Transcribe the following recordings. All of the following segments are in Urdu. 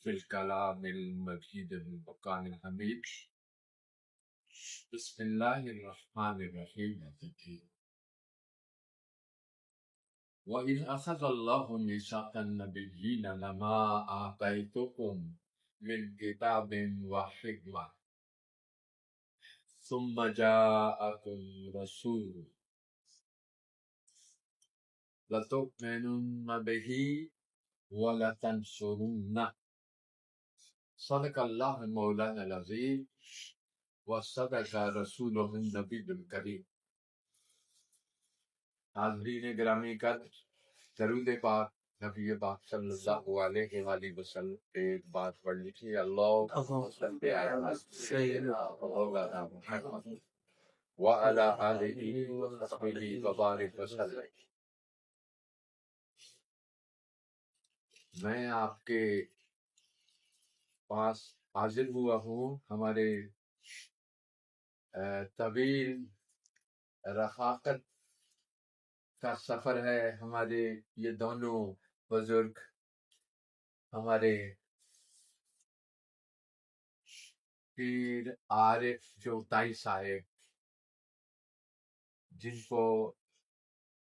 في الكلام المجيد المكان الحميد. بسم الله الرحمن الرحيم. وإذ أخذ الله ميثاق النبيين لما آتيتكم من كتاب وحكمة ثم جاءكم رسول لتؤمنن به ولتنصرنه. صدق اللہ مولانا العظیم وصدق رسولہ النبی الکریم. حاضرین گرامی قدر، درود پاک نبی پاک صلی اللہ علیہ وآلہ وسلم پہ ایک بات پڑھ لیجیے. اللہم صلی علی سیدنا مولانا محمد وعلی آلہ وصحبہ وبارک وسلم. میں آپ کے پاس حاضر ہوا ہوں. ہمارے طویل رفاقت کا سفر ہے. ہمارے یہ دونوں بزرگ، ہمارے پیر عارف چوتائی صاحب، جن کو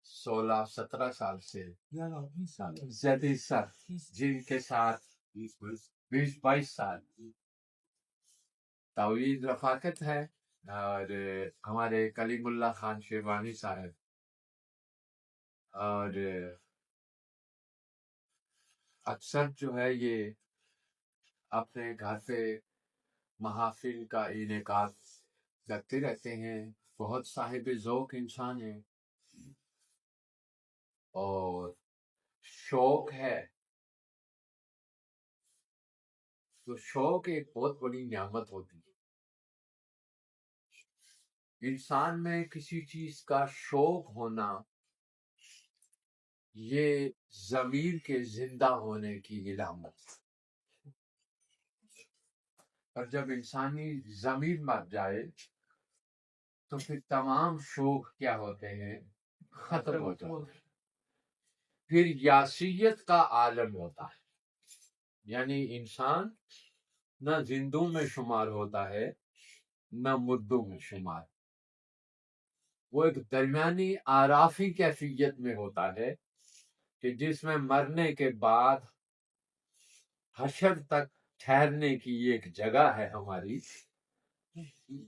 16-17 سال سے زیادہ سر، جن کے ساتھ 20-22 سال طویل رفاقت ہے، اور ہمارے کلیم اللہ خان شیروانی صاحب، اور اکثر جو ہے یہ اپنے گھر پہ محافل کا انعقاد کرتے رہتے ہیں. بہت صاحب ذوق انسان ہیں اور شوق ہے. تو شوق ایک بہت بڑی نعمت ہوتی ہے. انسان میں کسی چیز کا شوق ہونا یہ ضمیر کے زندہ ہونے کی علامت ہے. اور جب انسانی ضمیر مر جائے تو پھر تمام شوق کیا ہوتے ہیں؟ ختم ہو جاتے ہیں. پھر یاسیت کا عالم ہوتا ہے، یعنی انسان نہ زندوں میں شمار ہوتا ہے نہ مردوں میں شمار. وہ ایک درمیانی آرافی کیفیت میں ہوتا ہے کہ جس میں مرنے کے بعد حشر تک ٹھہرنے کی ایک جگہ ہے ہماری.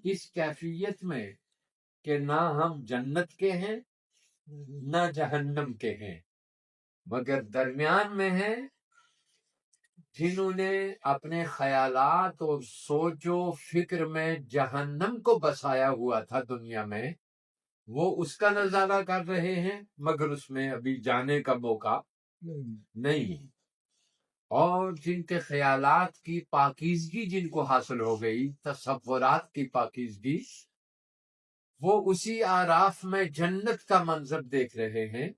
اس کیفیت میں کہ نہ ہم جنت کے ہیں نہ جہنم کے ہیں، مگر درمیان میں ہیں. جنہوں نے اپنے خیالات اور سوچ و فکر میں جہنم کو بسایا ہوا تھا دنیا میں، وہ اس کا نظارہ کر رہے ہیں مگر اس میں ابھی جانے کا موقع نہیں. اور جن کے خیالات کی پاکیزگی جن کو حاصل ہو گئی، تصورات کی پاکیزگی، وہ اسی آراف میں جنت کا منظر دیکھ رہے ہیں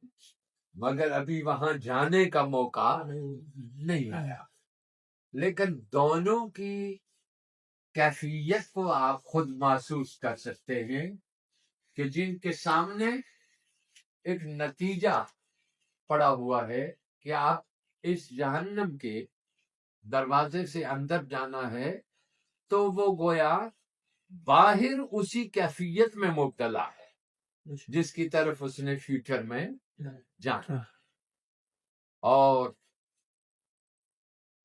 مگر ابھی وہاں جانے کا موقع نہیں آیا. لیکن دونوں کی کیفیت کو آپ خود محسوس کر سکتے ہیں کہ جن کے سامنے ایک نتیجہ پڑا ہوا ہے کہ آپ اس جہنم کے دروازے سے اندر جانا ہے، تو وہ گویا باہر اسی کیفیت میں مبتلا ہے جس کی طرف اس نے فیوچر میں جانا. اور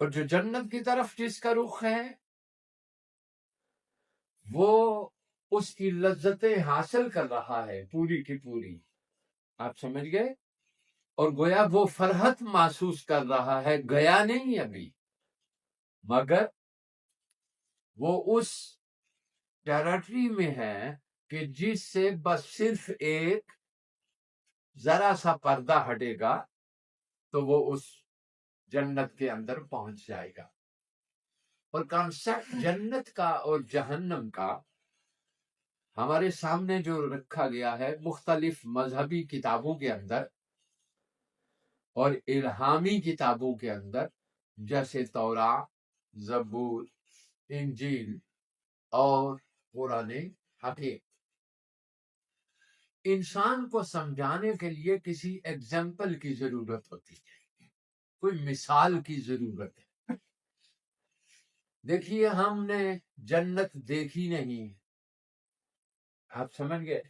جو جنت کی طرف جس کا رخ ہے وہ اس کی لذتیں حاصل کر رہا ہے پوری کی پوری. آپ سمجھ گئے؟ اور گویا وہ فرحت محسوس کر رہا ہے، گیا نہیں ابھی، مگر وہ اس ٹیریٹری میں ہے کہ جس سے بس صرف ایک ذرا سا پردہ ہٹے گا تو وہ اس جنت کے اندر پہنچ جائے گا. اور کانسیپٹ جنت کا اور جہنم کا ہمارے سامنے جو رکھا گیا ہے مختلف مذہبی کتابوں کے اندر اور الہامی کتابوں کے اندر، جیسے توراۃ، زبور، انجیل اور قرآن حکیم، انسان کو سمجھانے کے لیے کسی ایگزامپل کی ضرورت ہوتی ہے، کوئی مثال کی ضرورت ہے. دیکھیے ہم نے جنت دیکھی نہیں، آپ سمجھ گئے؟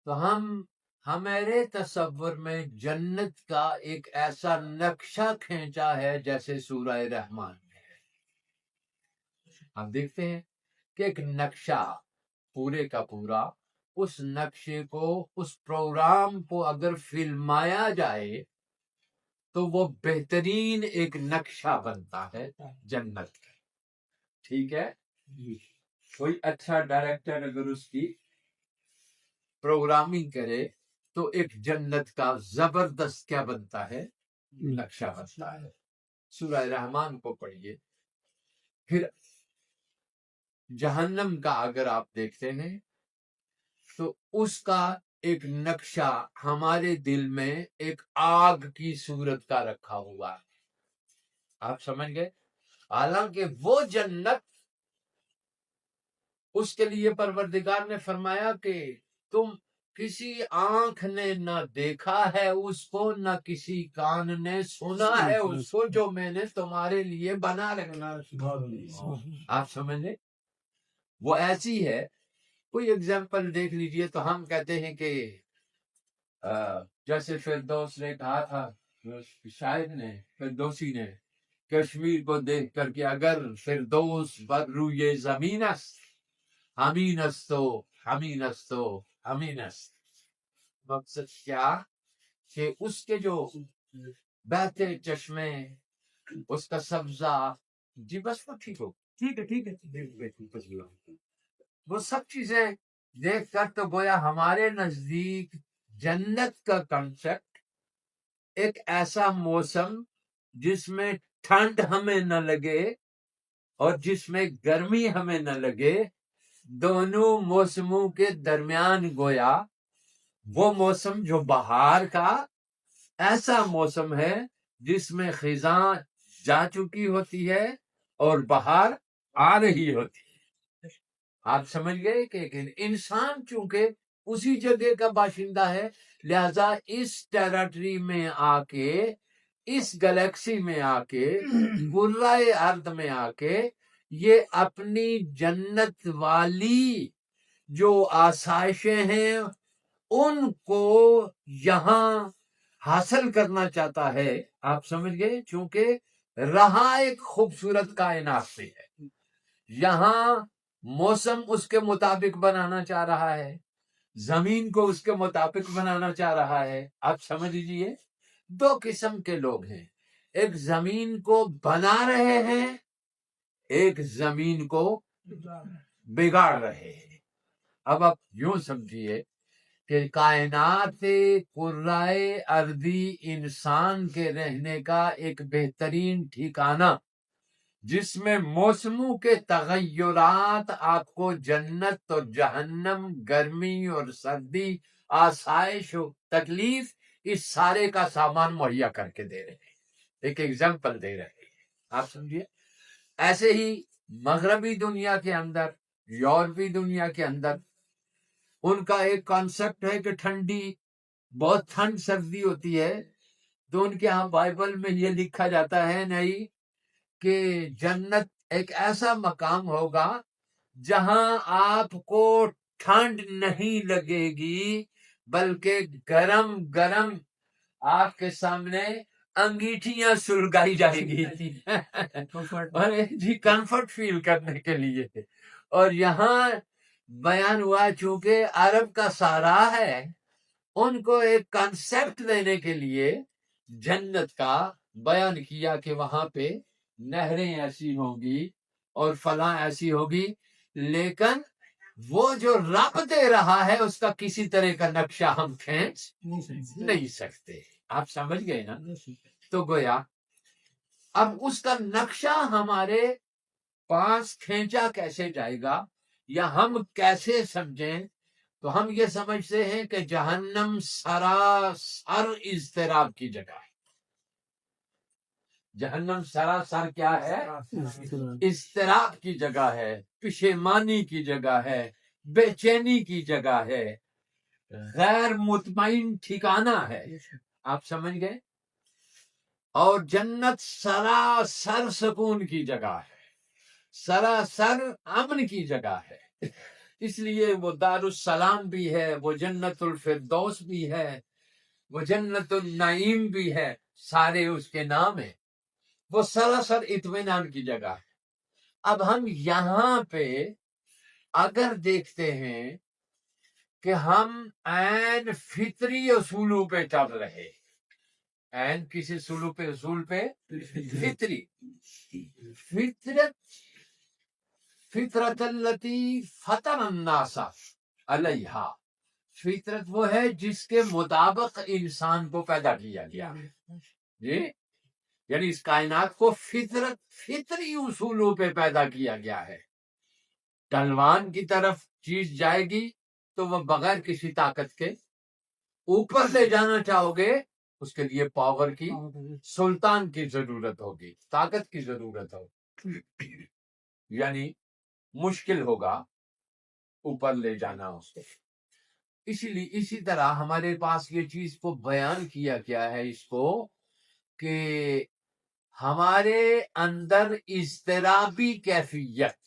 تو ہمارے تصور میں جنت کا ایک ایسا نقشہ کھینچا ہے جیسے سورہ رحمان میں ہے۔ ہم دیکھتے ہیں کہ ایک نقشہ پورے کا پورا، اس نقشے کو، اس پروگرام کو اگر فلمایا جائے تو وہ بہترین ایک نقشہ بنتا ہے جنت کا، ٹھیک ہے؟ کوئی اچھا ڈائریکٹر اگر اس کی پروگرامنگ کرے تو ایک جنت کا زبردست کیا بنتا ہے، نقشہ بنتا ہے۔ سورہ رحمان کو پڑھیے۔ پھر جہنم کا اگر آپ دیکھتے ہیں تو اس کا ایک نقشہ ہمارے دل میں ایک آگ کی صورت کا رکھا ہوا ہے، آپ سمجھ گئے؟ حالانکہ وہ جنت، اس کے لیے پروردگار نے فرمایا کہ تم کسی آنکھ نے نہ دیکھا ہے اس کو، نہ کسی کان نے سنا ہے اس کو، جو میں نے تمہارے لیے بنا رکھنا۔ آپ سمجھے؟ وہ ایسی ہے، کوئی اگزامپل دیکھ لیجئے تو ہم کہتے ہیں کہ جیسے فردوس نے کہا تھا، شاعر نے، فردوسی نے، کشمیر کو دیکھ کر کہ اگر فردوس بر روی زمین است، ہمین استو ہمین استو ہمین است۔ مقصد کیا کہ اس کے جو بہتے چشمے، اس کا سبزہ، جی بس وہ ٹھیک ہو، ٹھیک ہے، وہ سب چیزیں دیکھ کر تو گویا ہمارے نزدیک جنت کا کنسپٹ ایک ایسا موسم جس میں ٹھنڈ ہمیں نہ لگے اور جس میں گرمی ہمیں نہ لگے، دونوں موسموں کے درمیان گویا وہ موسم جو بہار کا ایسا موسم ہے جس میں خزاں جا چکی ہوتی ہے اور بہار آ رہی ہوتی ہے۔ آپ سمجھ گئے کہ انسان چونکہ اسی جگہ کا باشندہ ہے، لہذا اس ٹیریٹری میں آ کے، اس گلیکسی میں آ کے، کرۂ ارض میں آ کے، یہ اپنی جنت والی جو آسائشیں ہیں ان کو یہاں حاصل کرنا چاہتا ہے۔ آپ سمجھ گئے؟ چونکہ رہا ایک خوبصورت کائنات سے ہے، یہاں موسم اس کے مطابق بنانا چاہ رہا ہے، زمین کو اس کے مطابق بنانا چاہ رہا ہے۔ آپ سمجھ لیجیے دو قسم کے لوگ ہیں، ایک زمین کو بنا رہے ہیں، ایک زمین کو بگاڑ رہے ہیں۔ اب آپ یوں سمجھیے کہ کائنات کرۂ ارضی انسان کے رہنے کا ایک بہترین ٹھکانہ، جس میں موسموں کے تغیرات آپ کو جنت اور جہنم، گرمی اور سردی، آسائش و تکلیف، اس سارے کا سامان مہیا کر کے دے رہے ہیں، ایک ایگزامپل دے رہے ہیں۔ آپ سمجھیے ایسے ہی مغربی دنیا کے اندر، یورپی دنیا کے اندر ان کا ایک کانسیپٹ ہے کہ ٹھنڈی، بہت ٹھنڈ سردی ہوتی ہے، تو ان کے ہاں بائبل میں یہ لکھا جاتا ہے نہیں کہ جنت ایک ایسا مقام ہوگا جہاں آپ کو ٹھنڈ نہیں لگے گی، بلکہ گرم گرم آپ کے سامنے انگیٹھیاں سلگائی جائے گی جی کمفرٹ فیل کرنے کے لیے۔ اور یہاں بیان ہوا چونکہ عرب کا سارا ہے، ان کو ایک کنسپٹ دینے کے لیے جنت کا بیان کیا کہ وہاں پہ نہریں ایسی ہوں گی اور فلاں ایسی ہوگی، لیکن وہ جو رب دے رہا ہے اس کا کسی طرح کا نقشہ ہم کھینچ نہیں سکتے۔ آپ سمجھ گئے نا؟ تو گویا اب اس کا نقشہ ہمارے پاس کھینچا کیسے جائے گا یا ہم کیسے سمجھیں؟ تو ہم یہ سمجھتے ہیں کہ جہنم سراسر اضطراب کی جگہ ہے۔ جہنم سراسر کیا ہے؟ اضطراب کی جگہ ہے، پشیمانی کی جگہ ہے، بے چینی کی جگہ ہے، غیر مطمئن ٹھکانہ ہے۔ آپ سمجھ گئے؟ اور جنت سراسر سکون کی جگہ ہے۔ سراسر امن کی جگہ ہے، اس لیے وہ دارالسلام بھی ہے، وہ جنت الفردوس بھی ہے، وہ جنت النعیم بھی ہے، سارے اس کے نام ہیں۔ وہ سراسر اطمینان کی جگہ ہے۔ اب ہم یہاں پہ اگر دیکھتے ہیں کہ ہم عین فطری اصولوں پہ چل رہے، عین کسی اصول پہ فطری، فطرت التی فطر الناس علیہا، فطرت وہ ہے جس کے مطابق انسان کو پیدا کیا گیا، جی، یعنی اس کائنات کو فطری اصولوں پہ پیدا کیا گیا ہے۔ ڈھلوان کی طرف چیز جائے گی تو وہ بغیر کسی طاقت کے، اوپر لے جانا چاہو گے اس کے لیے پاور کی، سلطان کی ضرورت ہوگی، طاقت کی ضرورت ہوگی، یعنی مشکل ہوگا اوپر لے جانا اس کو۔ اسی طرح ہمارے پاس یہ چیز کو بیان کیا گیا ہے اس کو کہ ہمارے اندر اضطرابی کیفیت،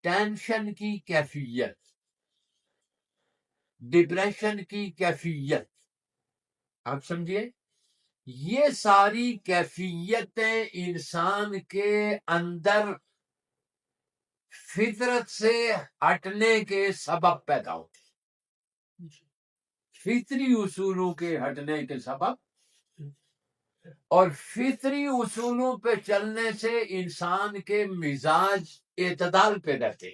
ٹینشن کی کیفیت، ڈپریشن کی کیفیت، آپ سمجھیے، یہ ساری کیفیتیں انسان کے اندر فطرت سے ہٹنے کے سبب پیدا ہوتی، فطری اصولوں کے ہٹنے کے سبب، اور فطری اصولوں پہ چلنے سے انسان کے مزاج اعتدال پہ رہتے،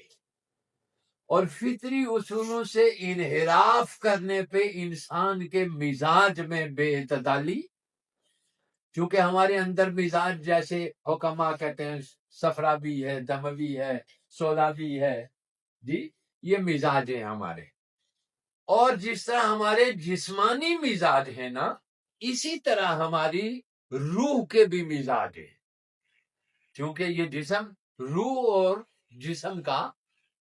اور فطری اصولوں سے انحراف کرنے پہ انسان کے مزاج میں بے اعتدالی، چونکہ ہمارے اندر مزاج جیسے حکما کہتے ہیں صفراوی ہے، دموی ہے، سولابی ہے، جی، یہ مزاج ہیں ہمارے، اور جس طرح ہمارے جسمانی مزاج ہیں نا، اسی طرح ہماری روح کے بھی مزاج ہیں، کیونکہ یہ جسم روح اور جسم کا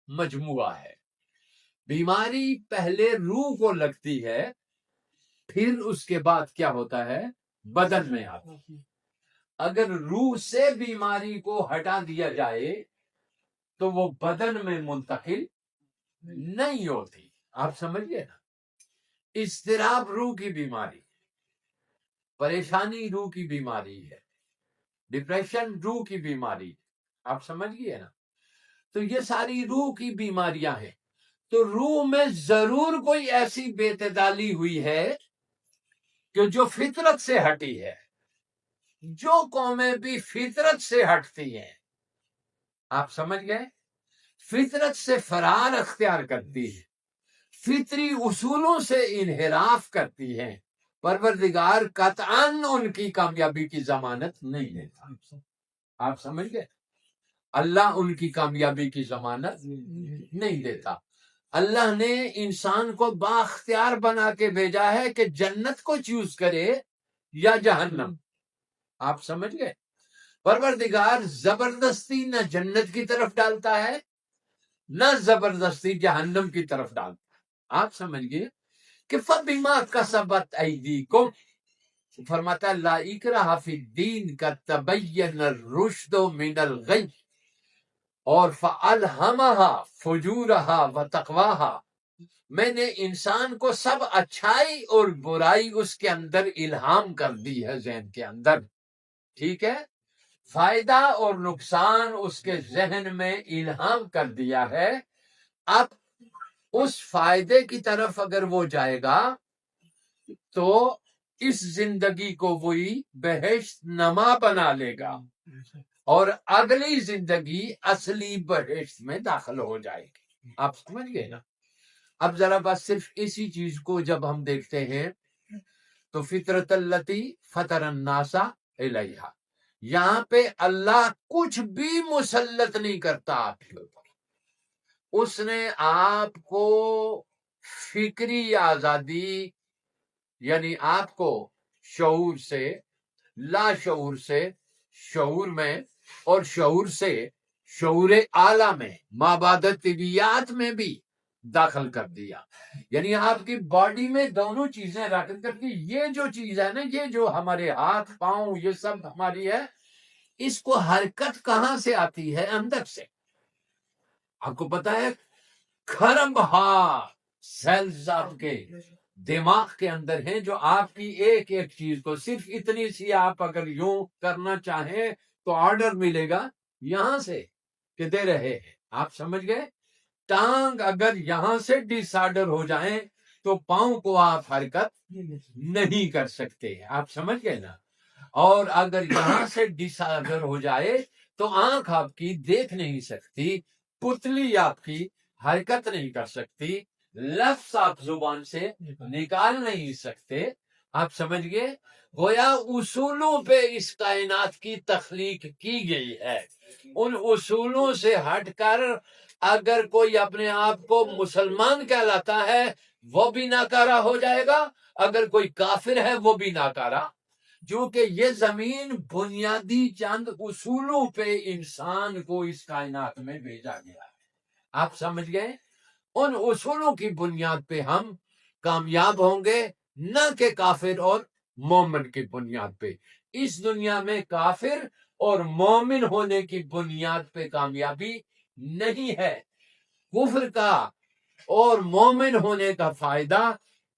مجموعہ ہے۔ بیماری پہلے روح کو لگتی ہے، پھر اس کے بعد کیا ہوتا ہے، بدن میں آتی ہے۔ اگر روح سے بیماری کو ہٹا دیا جائے تو وہ بدن میں منتقل نہیں ہوتی، آپ سمجھئے نا۔ اضطراب روح کی بیماری، پریشانی روح کی بیماری ہے، ڈپریشن روح کی بیماری، آپ سمجھ گئے نا۔ تو یہ ساری روح کی بیماریاں ہیں، تو روح میں ضرور کوئی ایسی بے اعتدالی ہوئی ہے کہ جو فطرت سے ہٹی ہے۔ جو قومیں بھی فطرت سے ہٹتی ہیں، آپ سمجھ گئے، فطرت سے فرار اختیار کرتی ہے، فطری اصولوں سے انحراف کرتی ہیں، پروردگار قطعاً ان کی کامیابی کی ضمانت نہیں دیتا، آپ سمجھ گئے، اللہ ان کی کامیابی کی ضمانت نہیں دیتا۔ اللہ نے انسان کو بااختیار بنا کے بھیجا ہے کہ جنت کو چوز کرے یا جہنم، آپ سمجھ گئے۔ پروردگار زبردستی نہ جنت کی طرف ڈالتا ہے، نہ زبردستی جہنم کی طرف ڈالتا ہے، آپ سمجھ گئے کہ فَبِمَا كَسَبَتْ أَيْدِيكُمْ، فرماتا لا اکراہ فی الدین کا تبین الرشد من الغی، اور فَأَلْهَمَهَا فُجُورَهَا وَتَقْوَاهَا، میں نے انسان کو سب اچھائی اور برائی اس کے اندر الہام کر دی ہے، ذہن کے اندر، ٹھیک ہے، فائدہ اور نقصان اس کے ذہن میں الہام کر دیا ہے۔ اب اس فائدے کی طرف اگر وہ جائے گا تو اس زندگی کو وہی بہشت نما بنا لے گا، اور اگلی زندگی اصلی بہشت میں داخل ہو جائے گی، آپ سمجھ گئے نا۔ اب ذرا بس صرف اسی چیز کو جب ہم دیکھتے ہیں تو فطرت التی فطر الناس علیہا، یہاں پہ اللہ کچھ بھی مسلط نہیں کرتا آپ کے اوپر، اس نے آپ کو فکری آزادی، یعنی آپ کو شعور سے لا شعور سے شعور میں، اور شعور سے شعور اعلیٰ میں، مابعد طبیعیات میں بھی داخل کر دیا، یعنی آپ کی باڈی میں دونوں چیزیں رکھ کر کے، یہ جو چیز ہے نا، یہ جو ہمارے ہاتھ پاؤں یہ سب ہماری ہے، اس کو حرکت کہاں سے آتی ہے؟ اندر سے. آپ کو پتا ہے کھربہا سیلز آپ کے دماغ کے اندر ہیں جو آپ کی ایک ایک چیز کو صرف اتنی سی آپ اگر یوں کرنا چاہیں تو آرڈر ملے گا یہاں سے کہ دے رہے ہیں. آپ سمجھ گئے؟ ٹانگ اگر یہاں سے ڈس آرڈر ہو جائیں تو پاؤں کو آپ حرکت نہیں کر سکتے. آپ سمجھ گئے نا؟ اور اگر یہاں سے ڈس آرڈر ہو جائے تو آنکھ آپ کی دیکھ نہیں سکتی، پتلی آپ کی حرکت نہیں کر سکتی، لفظ آپ زبان سے نکال نہیں سکتے. آپ سمجھ گئے؟ گویا اصولوں پہ اس کائنات کی تخلیق کی گئی ہے. ان اصولوں سے ہٹ کر اگر کوئی اپنے آپ کو مسلمان کہلاتا ہے وہ بھی ناکارہ ہو جائے گا، اگر کوئی کافر ہے وہ بھی ناکارہ، کیونکہ یہ زمین بنیادی چند اصولوں پہ انسان کو اس کائنات میں بھیجا گیا ہے. آپ سمجھ گئے؟ ان اصولوں کی بنیاد پہ ہم کامیاب ہوں گے، نہ کہ کافر اور مومن کی بنیاد پہ. اس دنیا میں کافر اور مومن ہونے کی بنیاد پہ کامیابی نہیں ہے. کفر کا اور مومن ہونے کا فائدہ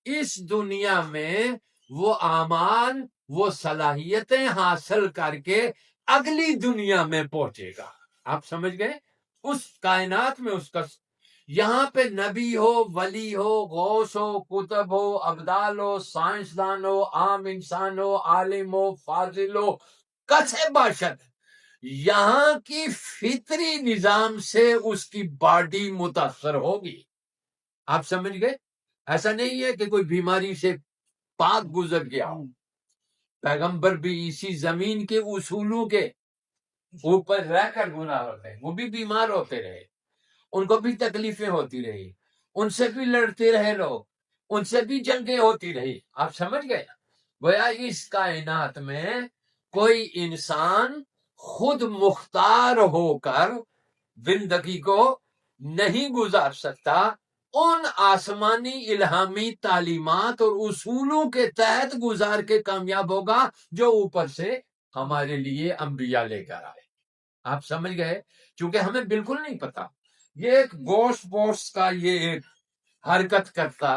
اس دنیا میں وہ اعمال، وہ صلاحیتیں حاصل کر کے اگلی دنیا میں پہنچے گا. آپ سمجھ گئے؟ اس کائنات میں اس کا یہاں پہ نبی ہو، ولی ہو، غوث ہو، کتب ہو، ابدال ہو، سائنسدان ہو، عام انسان ہو، عالم ہو، فاضل ہو، کسے باشد، یہاں کی فطری نظام سے اس کی باڈی متاثر ہوگی. آپ سمجھ گئے؟ ایسا نہیں ہے کہ کوئی بیماری سے پاک گزر گیا ہو. پیغمبر بھی اسی زمین کے اصولوں کے اوپر رہ کر گناہ ہوتے ہیں، وہ بھی بیمار ہوتے رہے، ان کو بھی تکلیفیں ہوتی رہی، ان سے بھی لڑتے رہے لوگ، ان سے بھی جنگیں ہوتی رہی. آپ سمجھ گئے؟ گویا اس کائنات میں کوئی انسان خود مختار ہو کر زندگی کو نہیں گزار سکتا. ان آسمانی الہامی تعلیمات اور اصولوں کے تحت گزار کے کامیاب ہوگا جو اوپر سے ہمارے لیے انبیاء لے کر آئے. آپ سمجھ گئے؟ چونکہ ہمیں بالکل نہیں پتا. یہ ایک گوشت بوشت کا یہ ایک حرکت کرتا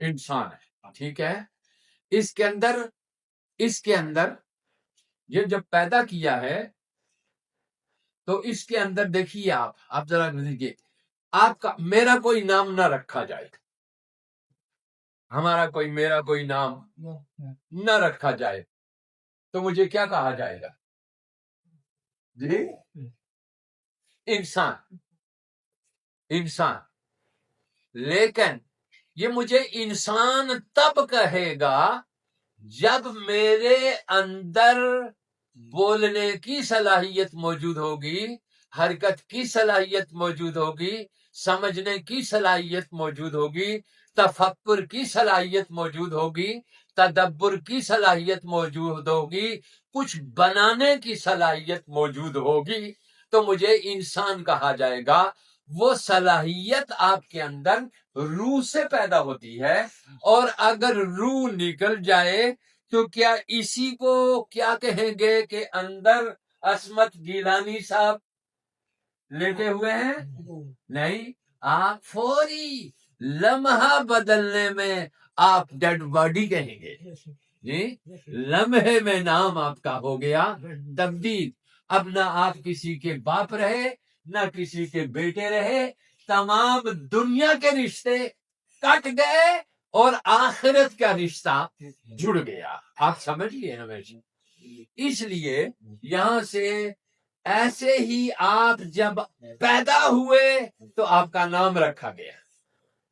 انسان ہے، ٹھیک ہے؟ اس کے اندر یہ جب پیدا کیا ہے تو اس کے اندر دیکھیے آپ ذرا دیکھیے، آپ کا میرا کوئی نام نہ رکھا جائے، میرا کوئی نام نہ رکھا جائے تو مجھے کیا کہا جائے گا؟ جی انسان. لیکن یہ مجھے انسان تب کہے گا جب میرے اندر بولنے کی صلاحیت موجود ہوگی، حرکت کی صلاحیت موجود ہوگی، سمجھنے کی صلاحیت موجود ہوگی، تفکر کی صلاحیت موجود ہوگی، تدبر کی صلاحیت موجود ہوگی، کچھ بنانے کی صلاحیت موجود ہوگی تو مجھے انسان کہا جائے گا. وہ صلاحیت آپ کے اندر روح سے پیدا ہوتی ہے، اور اگر روح نکل جائے تو کیا اسی کو کیا کہیں گے کہ اندر عصمت گیلانی صاحب لیٹے ہوئے ہیں؟ نہیں، آپ فوری لمحہ بدلنے میں آپ ڈیڈ باڈی کہیں گے. جی لمحے میں نام آپ کا ہو گیا تبدیل. اب نہ آپ کسی کے باپ رہے، نہ کسی کے بیٹے رہے، تمام دنیا کے رشتے کٹ گئے اور آخرت کا رشتہ جڑ گیا. آپ سمجھ لیے نا ویسے؟ اس لیے یہاں سے ایسے ہی آپ جب پیدا ہوئے تو آپ کا نام رکھا گیا،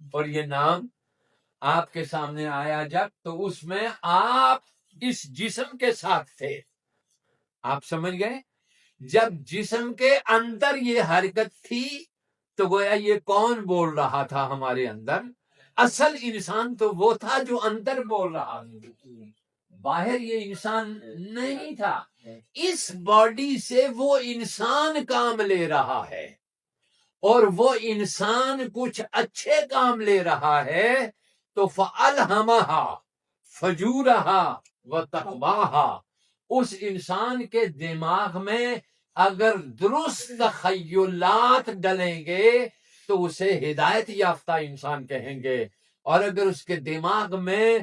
اور یہ نام آپ کے سامنے آیا جب تو اس میں آپ اس جسم کے ساتھ تھے. آپ سمجھ گئے؟ جب جسم کے اندر یہ حرکت تھی تو گویا یہ کون بول رہا تھا ہمارے اندر؟ اصل انسان تو وہ تھا جو اندر بول رہا تھا، باہر یہ انسان نہیں تھا. اس باڈی سے وہ انسان کام لے رہا ہے، اور وہ انسان کچھ اچھے کام لے رہا ہے تو فَأَلْهَمَهَا فَجُورَهَا وَتَقْوَاهَا. اس انسان کے دماغ میں اگر درست تخیلات ڈلیں گے تو اسے ہدایت یافتہ انسان کہیں گے، اور اگر اس کے دماغ میں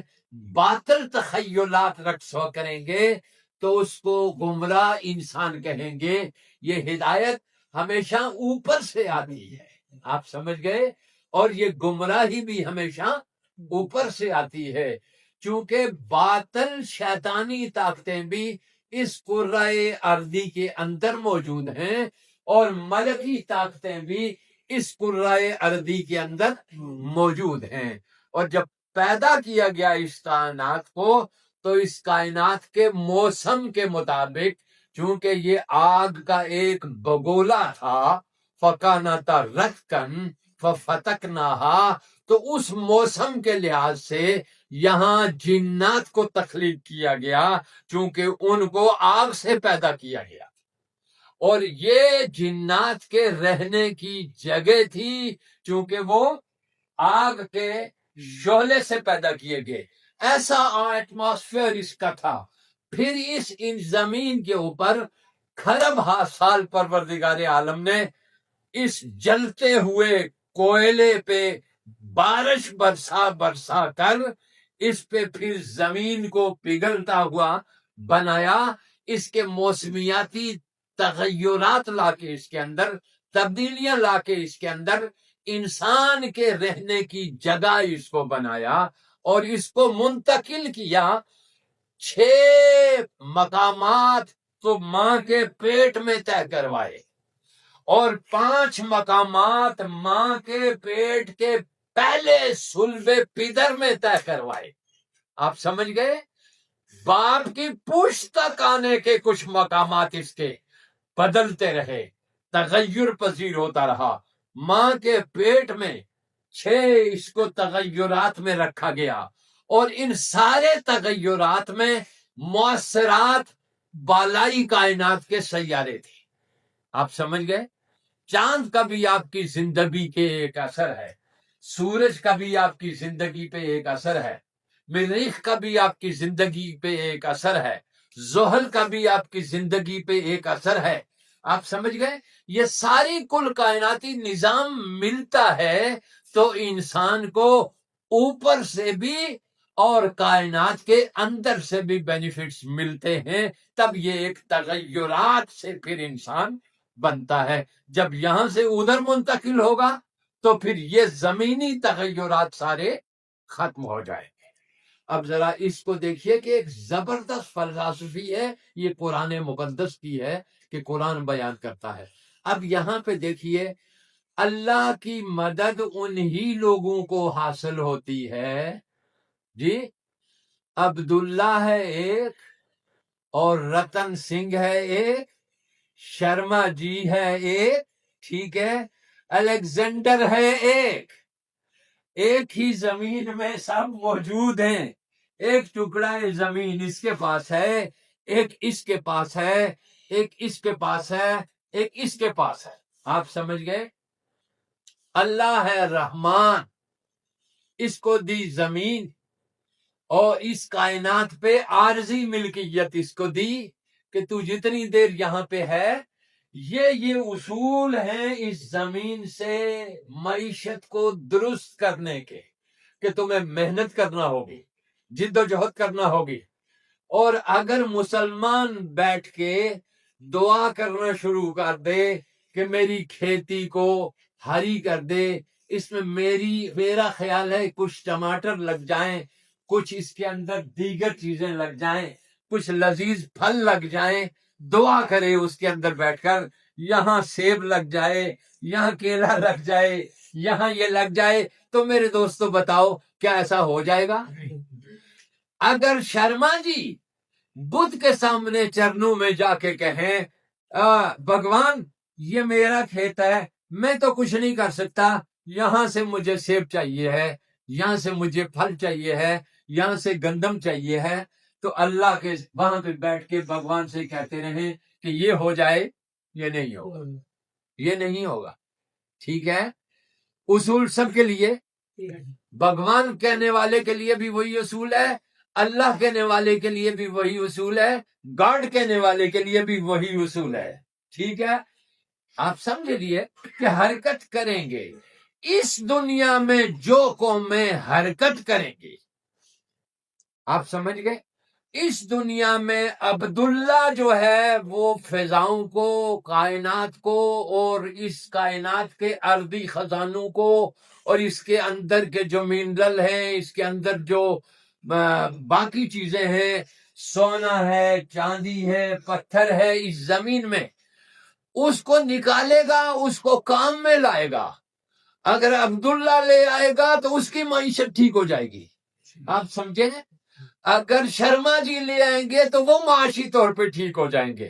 باطل تخیلات رقص کریں گے تو اس کو گمراہ انسان کہیں گے۔ یہ ہدایت ہمیشہ اوپر سے آتی ہے، آپ سمجھ گئے، اور یہ گمراہی بھی ہمیشہ اوپر سے آتی ہے، چونکہ باطل شیطانی طاقتیں بھی اس کرۂ ارضی کے اندر موجود ہیں اور ملکی طاقتیں بھی اس کرۂ ارضی کے اندر موجود ہیں۔ اور جب پیدا کیا گیا اس کائنات کو تو اس کائنات کے موسم کے مطابق، چونکہ یہ آگ کا ایک بگولا تھا، فَكَانَتْ رَتْقًا فَفَتَقْنَاهَا، تو اس موسم کے لحاظ سے یہاں جنات کو تخلیق کیا گیا، چونکہ ان کو آگ سے پیدا کیا گیا، اور یہ جنات کے رہنے کی جگہ تھی، چونکہ وہ آگ کے شعلے سے پیدا کیے گئے، ایسا ایٹماسفیئر اس کا تھا۔ پھر اس زمین کے اوپر کھرب ہا سال پروردگار عالم نے اس جلتے ہوئے کوئلے پہ بارش برسا کر اس پہ پھر زمین کو پگھلتا ہوا بنایا، اس کے موسمیاتی تغیرات لا کے اس کے اندر تبدیلیاں لا کے اس کے اندر انسان کے رہنے کی جگہ اس کو بنایا، اور اس کو منتقل کیا 6 مقامات تو ماں کے پیٹ میں طے کروائے، اور 5 مقامات ماں کے پیٹ کے پہلے صلب پدر میں طے کروائے۔ آپ سمجھ گئے؟ باپ کی پوچھ تک آنے کے کچھ مقامات اس کے بدلتے رہے، تغیر پذیر ہوتا رہا۔ ماں کے پیٹ میں 6 اس کو تغیرات میں رکھا گیا، اور ان سارے تغیرات میں مؤثرات بالائی کائنات کے سیارے تھے۔ آپ سمجھ گئے؟ چاند کا بھی آپ کی زندگی کے ایک اثر ہے، سورج کا بھی آپ کی زندگی پہ ایک اثر ہے، مریخ کا بھی آپ کی زندگی پہ ایک اثر ہے، زحل کا بھی آپ کی زندگی پہ ایک اثر ہے۔ آپ سمجھ گئے؟ یہ ساری کل کائناتی نظام ملتا ہے تو انسان کو اوپر سے بھی اور کائنات کے اندر سے بھی بینیفٹس ملتے ہیں، تب یہ ایک تغیرات سے پھر انسان بنتا ہے۔ جب یہاں سے ادھر منتقل ہوگا تو پھر یہ زمینی تغیرات سارے ختم ہو جائیں گے۔ اب ذرا اس کو دیکھیے کہ ایک زبردست فلسفی ہے، یہ قرآن مقدس کی ہے کہ قرآن بیان کرتا ہے۔ اب یہاں پہ دیکھیے، اللہ کی مدد انہی لوگوں کو حاصل ہوتی ہے جی، عبداللہ ہے ایک، اور رتن سنگھ ہے ایک، شرما جی ہے ایک، ٹھیک ہے، الیگزینڈر ہے ایک ہی زمین میں سب موجود ہیں، ایک ٹکڑا زمین اس کے پاس ہے، ایک اس کے پاس ہے، ایک اس کے پاس ہے، ایک اس کے پاس ہے۔ آپ سمجھ گئے؟ اللہ ہے رحمان، اس کو دی زمین اور اس کائنات پہ عارضی ملکیت اس کو دی کہ تو جتنی دیر یہاں پہ ہے، یہ اصول ہیں اس زمین سے معیشت کو درست کرنے کے، کہ تمہیں محنت کرنا ہوگی، جد و جہد کرنا ہوگی، اور اگر مسلمان بیٹھ کے دعا کرنا شروع کر دے کہ میری کھیتی کو ہری کر دے، اس میں میرا خیال ہے کچھ ٹماٹر لگ جائیں، کچھ اس کے اندر دیگر چیزیں لگ جائیں، کچھ لذیذ پھل لگ جائیں، دعا کرے اس کے اندر بیٹھ کر، یہاں سیب لگ جائے، یہاں کیلا لگ جائے، یہاں یہ لگ جائے، تو میرے دوستو بتاؤ کیا ایسا ہو جائے گا؟ اگر شرما جی بدھ کے سامنے چرنوں میں جا کے کہیں بھگوان یہ میرا کھیت ہے، میں تو کچھ نہیں کر سکتا، یہاں سے مجھے سیب چاہیے ہے، یہاں سے مجھے پھل چاہیے ہے، یہاں سے گندم چاہیے ہے، تو اللہ کے وہاں پہ بیٹھ کے بھگوان سے کہتے رہیں کہ یہ ہو جائے، یہ نہیں ہوگا، یہ نہیں ہوگا، ٹھیک ہے؟ اصول سب کے لیے، بھگوان کہنے والے کے لیے بھی وہی اصول ہے، اللہ کہنے والے کے لیے بھی وہی اصول ہے، گاڈ کہنے والے کے لیے بھی وہی اصول ہے. ٹھیک ہے، آپ سمجھ لیے کہ حرکت کریں گے اس دنیا میں جو قومیں حرکت کریں گے. آپ سمجھ گئے؟ اس دنیا میں عبداللہ جو ہے وہ فضاؤں کو، کائنات کو، اور اس کائنات کے ارضی خزانوں کو، اور اس کے اندر کے جو منرل ہیں، اس کے اندر جو باقی چیزیں ہیں، سونا ہے، چاندی ہے، پتھر ہے اس زمین میں، اس کو نکالے گا، اس کو کام میں لائے گا. اگر عبداللہ لے آئے گا تو اس کی معیشت ٹھیک ہو جائے گی. آپ سمجھے؟ اگر شرما جی لے آئیں گے تو وہ معاشی طور پہ ٹھیک ہو جائیں گے.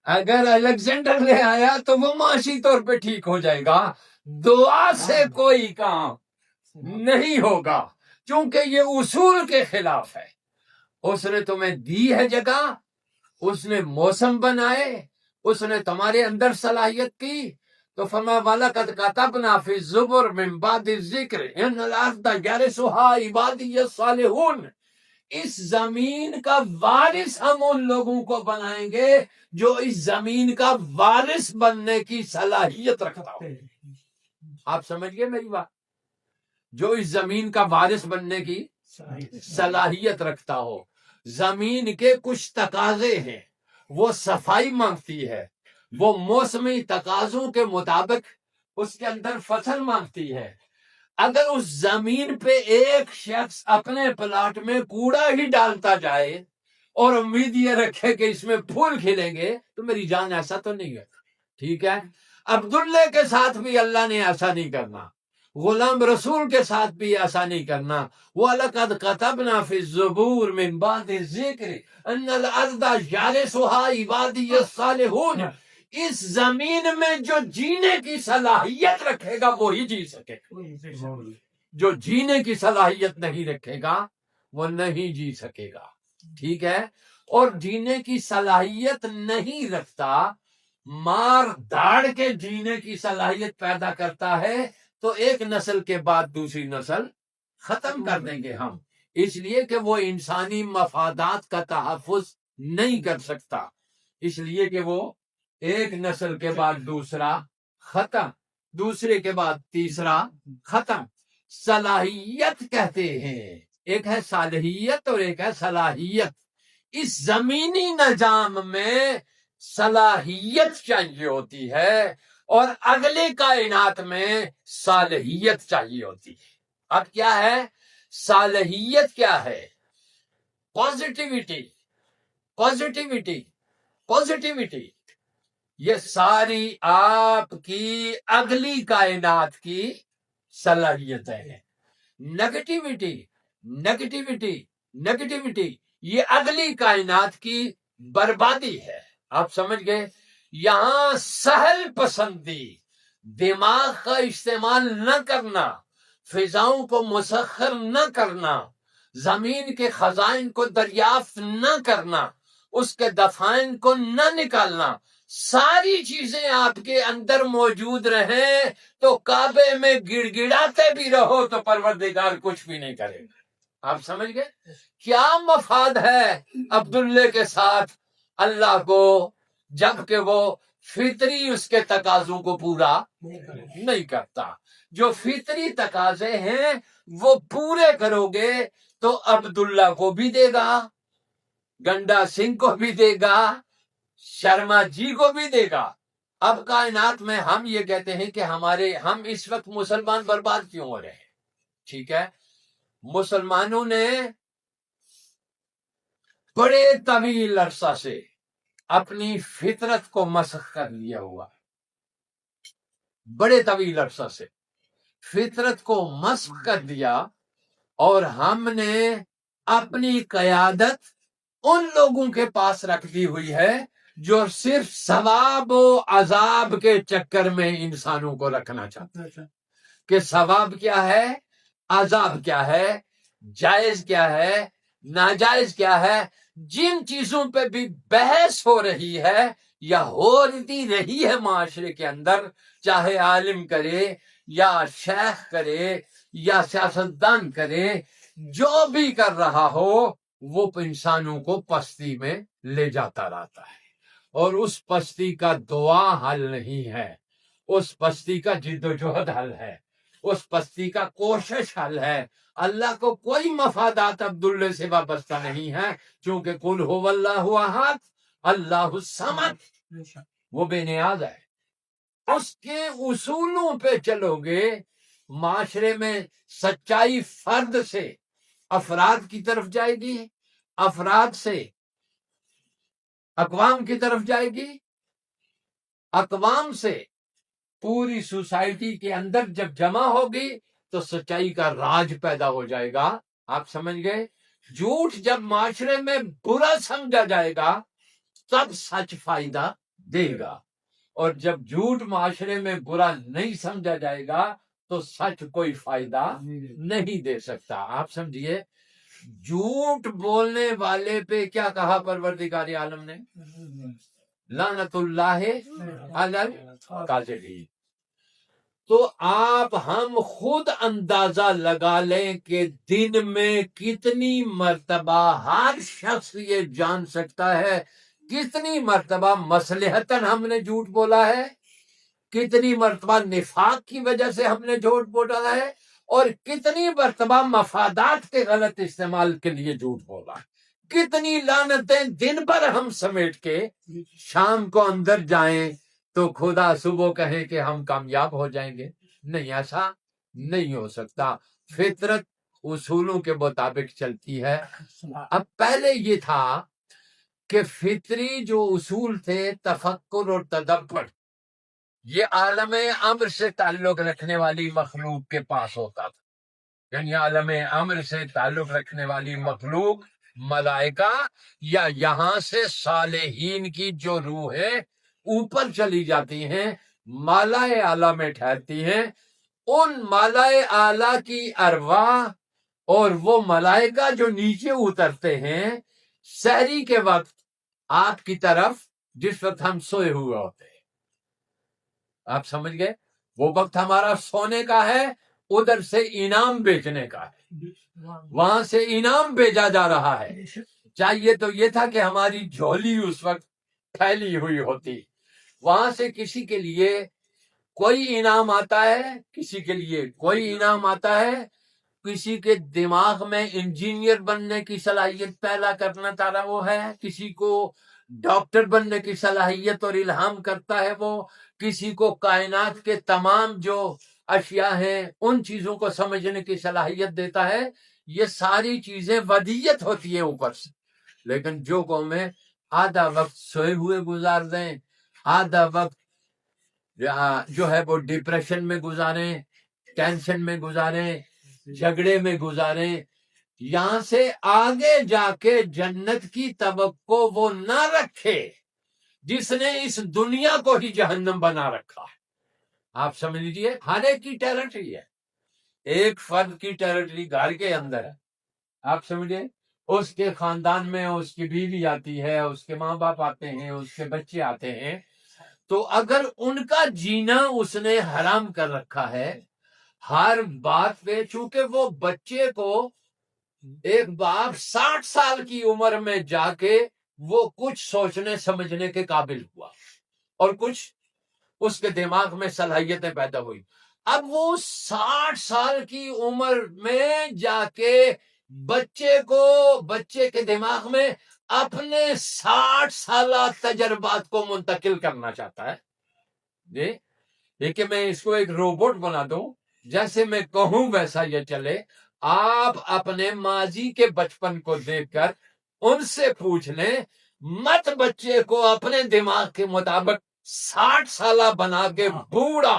اگر الیگزینڈر لے آیا تو وہ معاشی طور پہ ٹھیک ہو جائے گا. دعا سے کوئی کام نہیں ہوگا، کیونکہ یہ اصول کے خلاف ہے. اس نے تمہیں دی ہے جگہ، اس نے موسم بنائے، اس نے تمہارے اندر صلاحیت کی، تو فرمایا وَلَقَدْ كَتَبْنَا فِي الزُّبُرِ مِن بَعْدِ الذِّكْرِ إِنَّ الْأَرْضَ يَرِثُهَا عِبَادِيَّ الصَّالِحُونَ. اس زمین کا وارث ہم ان لوگوں کو بنائیں گے جو اس زمین کا وارث بننے کی صلاحیت رکھتا ہو. آپ سمجھ گئے میری بات؟ جو اس زمین کا وارث بننے کی صلاحیت رکھتا ہو. زمین کے کچھ تقاضے ہیں، وہ صفائی مانگتی ہے، وہ موسمی تقاضوں کے مطابق اس کے اندر فصل مانگتی ہے. اگر اس زمین پہ ایک شخص اپنے پلاٹ میں کوڑا ہی ڈالتا جائے اور امید یہ رکھے کہ اس میں پھول کھلیں گے، تو میری جان ایسا تو نہیں ہے. ٹھیک ہے، عبداللہ کے ساتھ بھی اللہ نے ایسا نہیں کرنا، غلام رسول کے ساتھ بھی ایسا نہیں کرنا. وَلَقَدْ كَتَبْنَا فِي الزُّبُورِ مِن بَعْدِ الذِّكْرِ أَنَّ الْأَرْضَ يَرِثُهَا عِبَادِيَّ الصَّالِحُونَ. اس زمین میں جو جینے کی صلاحیت رکھے گا وہی جی سکے. جو جینے کی صلاحیت نہیں رکھے گا وہ نہیں جی سکے گا. ٹھیک ہے، اور جینے کی صلاحیت نہیں رکھتا، مار داڑ کے جینے کی صلاحیت پیدا کرتا ہے، تو ایک نسل کے بعد دوسری نسل ختم کر دیں گے ہم، اس لیے کہ وہ انسانی مفادات کا تحفظ نہیں کر سکتا. اس لیے کہ وہ ایک نسل کے بعد دوسرا ختم، دوسرے کے بعد تیسرا ختم. صلاحیت کہتے ہیں، ایک ہے صالحیت اور ایک ہے صلاحیت. اس زمینی نظام میں صلاحیت چاہیے ہوتی ہے اور اگلے کائنات میں صالحیت چاہیے ہوتی ہے. اب کیا ہے صالحیت؟ کیا ہے؟ Positivity, positivity, positivity. یہ ساری آپ کی اگلی کائنات کی صلاحیتیں ہیں. نیگیٹیوٹی، نیگیٹیوٹی، نیگیٹیوٹی یہ اگلی کائنات کی بربادی ہے. آپ سمجھ گئے؟ یہاں سہل پسندی، دماغ کا استعمال نہ کرنا، فضاؤں کو مسخر نہ کرنا، زمین کے خزائن کو دریافت نہ کرنا، اس کے دفائن کو نہ نکالنا، ساری چیزیں آپ کے اندر موجود رہیں تو کعبے میں گڑ گڑاتے بھی رہو تو پروردگار کچھ بھی نہیں کرے گا. آپ سمجھ گئے؟ کیا مفاد ہے عبداللہ کے ساتھ اللہ کو، جبکہ وہ فطری اس کے تقاضوں کو پورا نہیں کرتا. جو فطری تقاضے ہیں وہ پورے کرو گے تو عبداللہ کو بھی دے گا، گنڈا سنگھ کو بھی دے گا، شرما جی کو بھی دے گا. اب کائنات میں ہم یہ کہتے ہیں کہ ہم اس وقت مسلمان برباد کیوں ہو رہے ہیں. ٹھیک ہے، مسلمانوں نے بڑے طویل عرصہ سے اپنی فطرت کو مسخ کر لیا ہوا، بڑے طویل عرصہ سے فطرت کو مسخ کر دیا، اور ہم نے اپنی قیادت ان لوگوں کے پاس رکھ دی ہوئی ہے جو صرف ثواب و عذاب کے چکر میں انسانوں کو رکھنا چاہتے ہیں کہ ثواب کیا ہے، عذاب کیا ہے، جائز کیا ہے، ناجائز کیا ہے. جن چیزوں پہ بھی بحث ہو رہی ہے یا ہوتی رہی ہے معاشرے کے اندر، چاہے عالم کرے یا شیخ کرے یا سیاستدان کرے، جو بھی کر رہا ہو وہ انسانوں کو پستی میں لے جاتا رہتا ہے، اور اس پستی کا دعا حل نہیں ہے، اس پستی کا جد و جہد حل ہے، اس پستی کا کوشش حل ہے۔ اللہ کو کوئی مفادات عبداللہ سے وابستہ نہیں ہے، چونکہ قل هو اللہ احد اللہ الصمد، وہ بے نیاز ہے۔ اس کے اصولوں پہ چلو گے، معاشرے میں سچائی فرد سے افراد کی طرف جائے گی، افراد سے اقوام کی طرف جائے گی، اقوام سے پوری سوسائٹی کے اندر جب جمع ہوگی تو سچائی کا راج پیدا ہو جائے گا۔ آپ سمجھ گئے؟ جھوٹ جب معاشرے میں برا سمجھا جائے گا تب سچ فائدہ دے گا، اور جب جھوٹ معاشرے میں برا نہیں سمجھا جائے گا تو سچ کوئی فائدہ نہیں دے سکتا۔ آپ سمجھیے، جھوٹ بولنے والے پہ کیا کہا پروردگار عالم نے؟ لعنت اللہ علی الکاذبین۔ تو آپ ہم خود اندازہ لگا لیں کہ دن میں کتنی مرتبہ ہر شخص یہ جان سکتا ہے کتنی مرتبہ مصلحتاً ہم نے جھوٹ بولا ہے، کتنی مرتبہ نفاق کی وجہ سے ہم نے جھوٹ بولا ہے، اور کتنی مرتبہ مفادات کے غلط استعمال کے لیے جھوٹ بولا ہے۔ کتنی لعنتیں دن بھر ہم سمیٹ کے شام کو اندر جائیں تو خدا صبح کہیں کہ ہم کامیاب ہو جائیں گے۔ نہیں، ایسا نہیں ہو سکتا۔ فطرت اصولوں کے مطابق چلتی ہے۔ اب پہلے یہ تھا کہ فطری جو اصول تھے، تفکر اور تدبر، یہ عالم امر سے تعلق رکھنے والی مخلوق کے پاس ہوتا تھا، یعنی عالم امر سے تعلق رکھنے والی مخلوق، ملائکہ یا یہاں سے صالحین کی جو روحیں اوپر چلی جاتی ہیں، مالائے اعلیٰ میں ٹھہرتی ہیں، ان مالائے اعلیٰ کی ارواح اور وہ ملائکہ جو نیچے اترتے ہیں سحری کے وقت آپ کی طرف، جس وقت ہم سوئے ہوئے ہوتے ہیں، آپ سمجھ گئے، وہ وقت ہمارا سونے کا ہے، ادھر سے انعام بیچنے کا ہے، وہاں سے انعام بھیجا جا رہا ہے۔ چاہیے تو یہ تھا کہ ہماری جھولی اس وقت پھیلی ہوئی ہوتی، وہاں سے کسی کے لیے کوئی انعام آتا ہے، کسی کے لیے کوئی انعام آتا ہے، کسی کے دماغ میں انجینئر بننے کی صلاحیت پیدا کرنا چاہ وہ ہے، کسی کو ڈاکٹر بننے کی صلاحیت اور الہام کرتا ہے وہ، کسی کو کائنات کے تمام جو اشیاء ہیں ان چیزوں کو سمجھنے کی صلاحیت دیتا ہے۔ یہ ساری چیزیں ودیت ہوتی ہیں اوپر سے، لیکن جو قومیں آدھا وقت سوئے ہوئے گزار دیں، آدھا وقت جو ہے وہ ڈپریشن میں گزاریں، ٹینشن میں گزاریں، جھگڑے میں گزاریں، یہاں سے آگے جا کے جنت کی توقع وہ نہ رکھے جس نے اس دنیا کو ہی جہنم بنا رکھا ہے۔ آپ سمجھ لیجیے، ہر ایک کی ٹیرٹری ہے، ایک فرد کی ٹیرٹری گھر کے اندر ہے، آپ سمجھے، اس کے خاندان میں اس کی بیوی آتی ہے، اس کے ماں باپ آتے ہیں، اس کے بچے آتے ہیں، تو اگر ان کا جینا اس نے حرام کر رکھا ہے ہر بات پہ، چونکہ وہ بچے کو ایک باپ 60 سال کی عمر میں جا کے وہ کچھ سوچنے سمجھنے کے قابل ہوا اور کچھ اس کے دماغ میں صلاحیتیں پیدا ہوئی، اب وہ 60 سال کی عمر میں جا کے بچے کے دماغ میں اپنے 60 سالہ تجربات کو منتقل کرنا چاہتا ہے۔ جی، یہ کہ میں اس کو ایک روبوٹ بنا دوں، جیسے میں کہوں ویسا یہ چلے۔ آپ اپنے ماضی کے بچپن کو دیکھ کر ان سے پوچھ لیں، مت بچے کو اپنے دماغ کے مطابق 60 سالہ بنا کے بوڑھا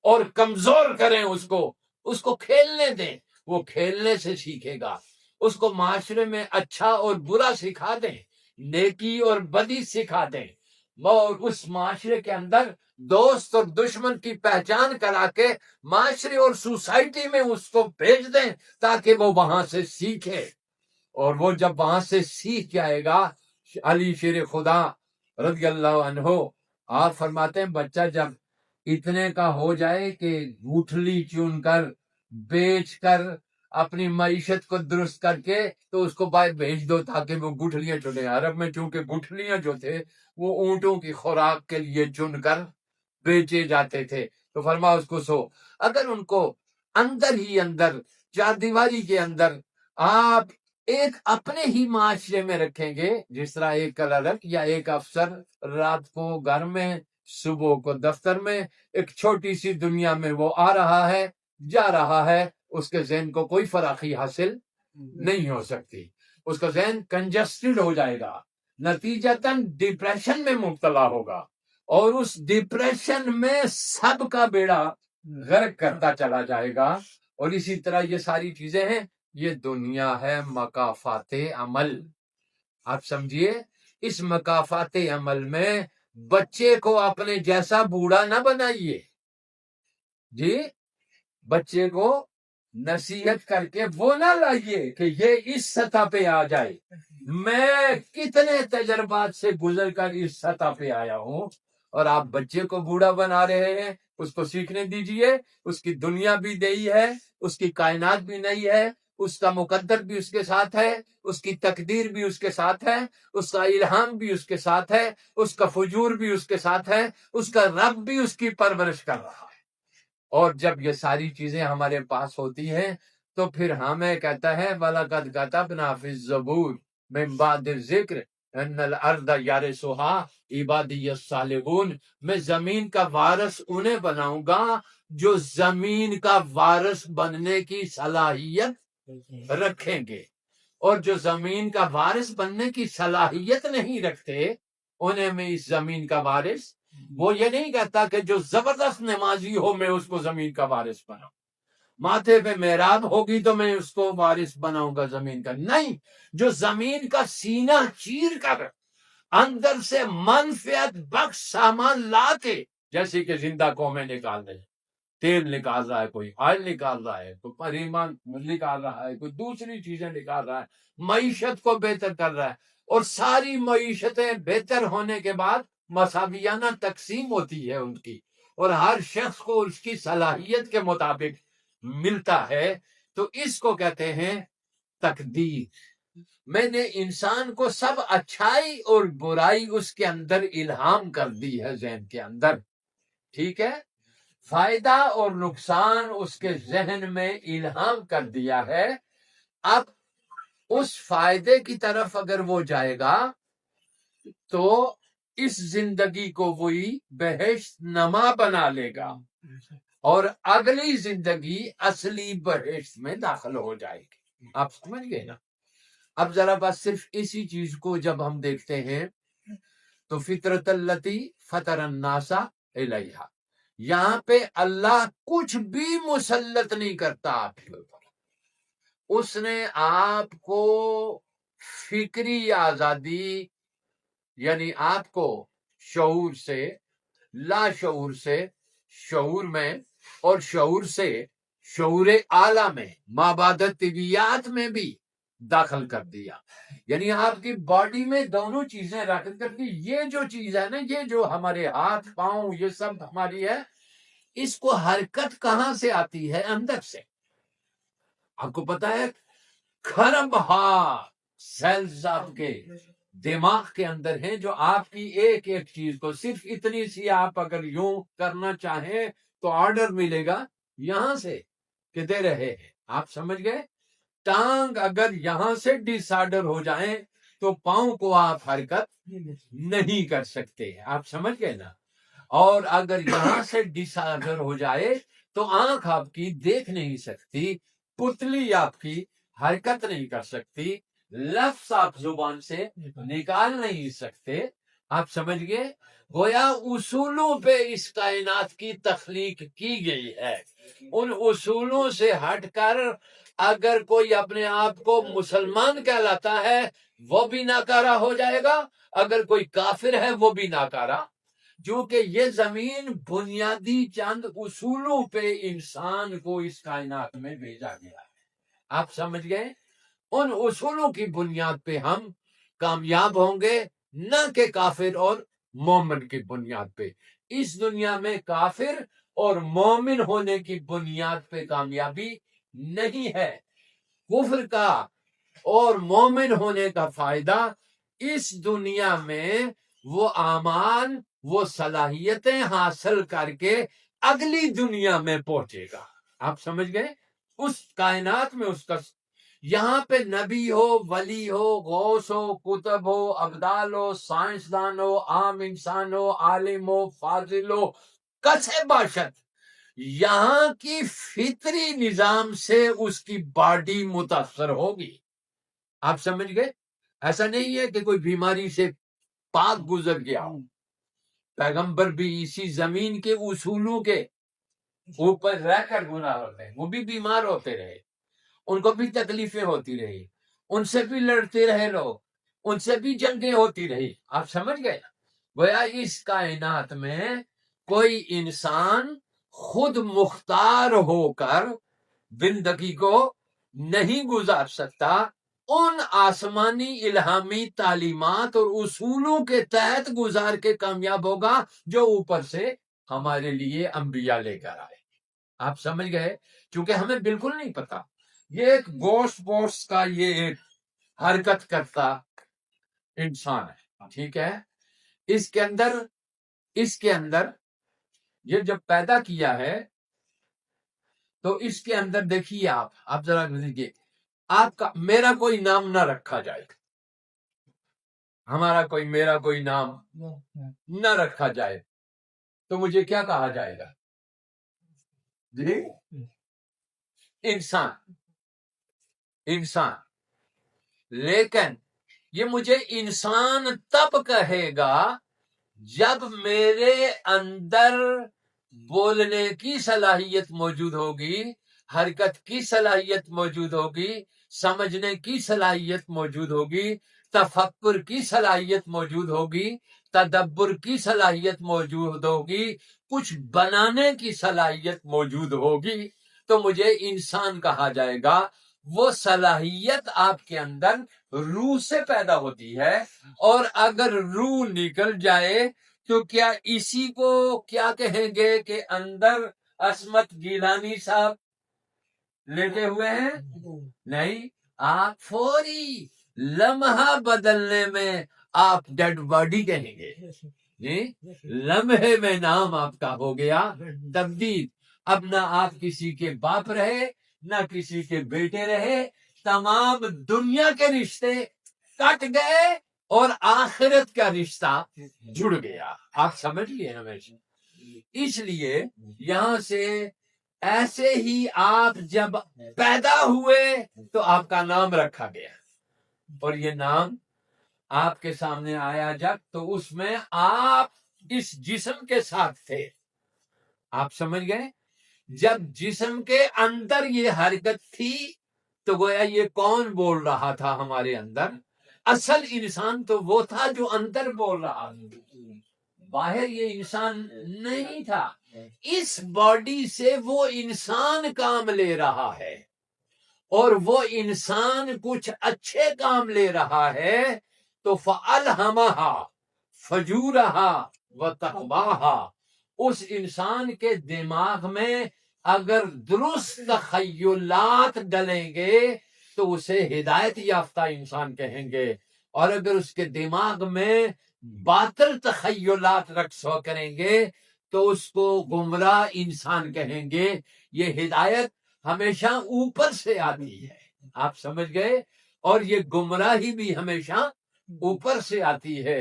اور کمزور کریں، اس کو کھیلنے دیں، وہ کھیلنے سے سیکھے گا۔ اس کو معاشرے میں اچھا اور برا سکھا دیں، نیکی اور بدی سکھا دیں، اور اس معاشرے کے اندر دوست اور دشمن کی پہچان کرا کے معاشرے اور سوسائٹی میں اس کو بھیج دیں تاکہ وہ وہاں سے سیکھے، اور وہ جب وہاں سے سیکھ جائے گا، علی شیر خدا رضی اللہ عنہ آپ فرماتے ہیں بچہ جب اتنے کا ہو جائے کہ گوٹھلی چن کر بیچ کر اپنی معیشت کو درست کر کے تو اس کو باہر بھیج دو تاکہ وہ گٹھلیاں چنے. عرب میں چونکہ گٹھلیاں جو تھے وہ اونٹوں کی خوراک کے لیے چن کر بیچے جاتے تھے، تو فرما اس کو سو. اگر ان کو اندر ہی اندر چار دیواری کے اندر آپ ایک اپنے ہی معاشرے میں رکھیں گے، جس طرح ایک کلرک یا ایک افسر رات کو گھر میں صبح کو دفتر میں، ایک چھوٹی سی دنیا میں وہ آ رہا ہے جا رہا ہے، اس کے ذہن کو کوئی فراخی حاصل نہیں ہو سکتی، اس کا ذہن کنجسٹڈ ہو جائے گا، نتیجتاً ڈپریشن میں مبتلا ہوگا، اور اس ڈپریشن میں سب کا بیڑا غرق کرتا چلا جائے گا. اور اسی طرح یہ ساری چیزیں ہیں، یہ دنیا ہے مکافات عمل. آپ سمجھیے، اس مکافات عمل میں بچے کو اپنے جیسا بوڑھا نہ بنائیے جی، بچے کو نصیحت کر کے وہ نہ لائیے کہ یہ اس سطح پہ آ جائے. میں کتنے تجربات سے گزر کر اس سطح پہ آیا ہوں، اور آپ بچے کو بوڑھا بنا رہے ہیں. اس کو سیکھنے دیجئے، اس کی دنیا بھی نئی ہے، اس کی کائنات بھی نئی ہے، اس کا مقدر بھی اس کے ساتھ ہے، اس کی تقدیر بھی اس کے ساتھ ہے، اس کا الہام بھی اس کے ساتھ ہے، اس کا فجور بھی اس کے ساتھ ہے، اس کا رب بھی اس کی پرورش کر رہا ہے. اور جب یہ ساری چیزیں ہمارے پاس ہوتی ہیں تو پھر ہمیں کہتا ہے وَلَقَدْ كَتَبْنَا فِي الزَّبُورِ مِن بَعْدِ الذِّكْرِ اِنَّ الْأَرْضَ يَرِثُهَا عِبَادِيَّ الصَّالِحُونَ. میں زمین کا وارث انہیں بناؤں گا جو زمین کا وارث بننے کی صلاحیت رکھیں گے، اور جو زمین کا وارث بننے کی صلاحیت نہیں رکھتے انہیں میں اس زمین کا وارث. وہ یہ نہیں کہتا کہ جو زبردست نمازی ہو میں اس کو زمین کا وارث بناؤں، ماتھے پہ محراب ہوگی تو میں اس کو وارث بناؤں گا زمین کا. نہیں، جو زمین کا سینہ چیر کر اندر سے منفعت بخش سامان لا کے، جیسے کہ زندہ قومیں نکال رہے ہیں، تیل نکال رہا ہے، کوئی آئل نکال رہا ہے، کوئی پریمان نکال رہا ہے، کوئی دوسری چیزیں نکال رہا ہے، معیشت کو بہتر کر رہا ہے، اور ساری معیشتیں بہتر ہونے کے بعد مساویانہ تقسیم ہوتی ہے ان کی، اور ہر شخص کو اس کی صلاحیت کے مطابق ملتا ہے. تو اس کو کہتے ہیں تقدیر. میں نے انسان کو سب اچھائی اور برائی اس کے اندر الہام کر دی ہے ذہن کے اندر، ٹھیک ہے، فائدہ اور نقصان اس کے ذہن میں الہام کر دیا ہے. اب اس فائدے کی طرف اگر وہ جائے گا تو اس زندگی کو وہی بہشت نما بنا لے گا، اور اگلی زندگی اصلی بہشت میں داخل ہو جائے گی. آپ سمجھ گئے نا؟ اب ذرا بس صرف اسی چیز کو جب ہم دیکھتے ہیں تو فطرت التی فطر الناس علیہا، یہاں پہ اللہ کچھ بھی مسلط نہیں کرتا آپ کے اوپر. اس نے آپ کو فکری آزادی، یعنی آپ کو شعور سے لا شعور سے شعور میں، اور شعور سے شعور اعلیٰ میں، مابعد طبیعیات میں بھی داخل کر دیا. یعنی آپ کی باڈی میں دونوں چیزیں رکھ کر کے یہ جو چیز ہے نا، یہ جو ہمارے ہاتھ پاؤں یہ سب ہماری ہے، اس کو حرکت کہاں سے آتی ہے؟ اندر سے. آپ کو پتا ہے کھرب سیلز آپ کے دماغ کے اندر ہیں جو آپ کی ایک ایک چیز کو صرف اتنی سی آپ اگر یوں کرنا چاہیں تو آرڈر ملے گا یہاں سے کہ دے رہے ہیں. آپ سمجھ گئے؟ ٹانگ اگر یہاں سے ڈس آرڈر ہو جائیں تو پاؤں کو آپ حرکت نہیں کر سکتے. آپ سمجھ گئے نا؟ اور اگر یہاں سے ڈس آرڈر ہو جائے تو آنکھ آپ کی دیکھ نہیں سکتی، پتلی آپ کی حرکت نہیں کر سکتی، لفظ آپ زبان سے نکال نہیں سکتے. آپ سمجھ گئے؟ گویا اصولوں پہ اس کائنات کی تخلیق کی گئی ہے. ان اصولوں سے ہٹ کر اگر کوئی اپنے آپ کو مسلمان کہلاتا ہے وہ بھی ناکارہ ہو جائے گا، اگر کوئی کافر ہے وہ بھی ناکارہ، کیونکہ یہ زمین بنیادی چند اصولوں پہ انسان کو اس کائنات میں بھیجا گیا ہے. آپ سمجھ گئے؟ ان اصولوں کی بنیاد پہ ہم کامیاب ہوں گے، نہ کہ کافر اور مومن کی بنیاد پہ. اس دنیا میں کافر اور مومن ہونے کی بنیاد پہ کامیابی نہیں ہے. کفر کا اور مومن ہونے کا فائدہ اس دنیا میں وہ اعمال وہ صلاحیتیں حاصل کر کے اگلی دنیا میں پہنچے گا. آپ سمجھ گئے؟ اس کائنات میں اس کا یہاں پہ نبی ہو، ولی ہو، غوث ہو، کتب ہو، ابدال ہو، سائنسدان ہو، عام انسان ہو، عالم ہو، فاضل ہو، کسے باشد یہاں کی فطری نظام سے اس کی باڈی متاثر ہوگی. آپ سمجھ گئے؟ ایسا نہیں ہے کہ کوئی بیماری سے پاک گزر گیا ہو. پیغمبر بھی اسی زمین کے اصولوں کے اوپر رہ کر گناہ ہوتے ہیں. وہ بھی بیمار ہوتے رہے، ان کو بھی تکلیفیں ہوتی رہی، ان سے بھی لڑتے رہے لوگ، ان سے بھی جنگیں ہوتی رہی. آپ سمجھ گئے؟ گویا اس کائنات میں کوئی انسان خود مختار ہو کر زندگی کو نہیں گزار سکتا. ان آسمانی الہامی تعلیمات اور اصولوں کے تحت گزار کے کامیاب ہوگا جو اوپر سے ہمارے لیے انبیاء لے کر آئے. آپ سمجھ گئے؟ چونکہ ہمیں بالکل نہیں پتا. یہ ایک گوشت پوشت کا یہ ایک حرکت کرتا انسان ہے، ٹھیک ہے؟ اس کے اندر یہ جب پیدا کیا ہے تو اس کے اندر دیکھیے آپ ذرا دیکھیے، آپ کا میرا کوئی نام نہ رکھا جائے، میرا کوئی نام نہ رکھا جائے تو مجھے کیا کہا جائے گا؟ جی انسان. لیکن یہ مجھے انسان تب کہے گا جب میرے اندر بولنے کی صلاحیت موجود ہوگی، حرکت کی صلاحیت موجود ہوگی، سمجھنے کی صلاحیت موجود ہوگی، تفکر کی صلاحیت موجود ہوگی، تدبر کی صلاحیت موجود ہوگی، کچھ بنانے کی صلاحیت موجود ہوگی تو مجھے انسان کہا جائے گا. وہ صلاحیت آپ کے اندر روح سے پیدا ہوتی ہے، اور اگر روح نکل جائے تو کیا اسی کو کیا کہیں گے کہ اندر عصمت گیلانی صاحب لیٹے ہوئے ہیں؟ نہیں، آپ فوری لمحہ بدلنے میں آپ ڈیڈ باڈی کہیں گے. جی لمحے میں نام آپ کا ہو گیا تبدیل. اب نہ آپ کسی کے باپ رہے، نہ کسی کے بیٹے رہے، تمام دنیا کے رشتے کٹ گئے اور آخرت کا رشتہ جڑ گیا. آپ سمجھ لیے نا میرے؟ اس لیے یہاں سے ایسے ہی آپ جب پیدا ہوئے تو آپ کا نام رکھا گیا، اور یہ نام آپ کے سامنے آیا جب تو اس میں آپ اس جسم کے ساتھ تھے. آپ سمجھ گئے؟ جب جسم کے اندر یہ حرکت تھی تو گویا یہ کون بول رہا تھا ہمارے اندر؟ اصل انسان تو وہ تھا جو اندر بول رہا تھا، باہر یہ انسان نہیں تھا. اس باڈی سے وہ انسان کام لے رہا ہے، اور وہ انسان کچھ اچھے کام لے رہا ہے تو فَأَلْهَمَهَا فَجُورَهَا وَتَقْوَاهَا. اس انسان کے دماغ میں اگر درست تخیلات ڈلیں گے تو اسے ہدایت یافتہ انسان کہیں گے، اور اگر اس کے دماغ میں باطل تخیلات رقص کریں گے تو اس کو گمراہ انسان کہیں گے. یہ ہدایت ہمیشہ اوپر سے آتی ہے. آپ سمجھ گئے؟ اور یہ گمراہی بھی ہمیشہ اوپر سے آتی ہے،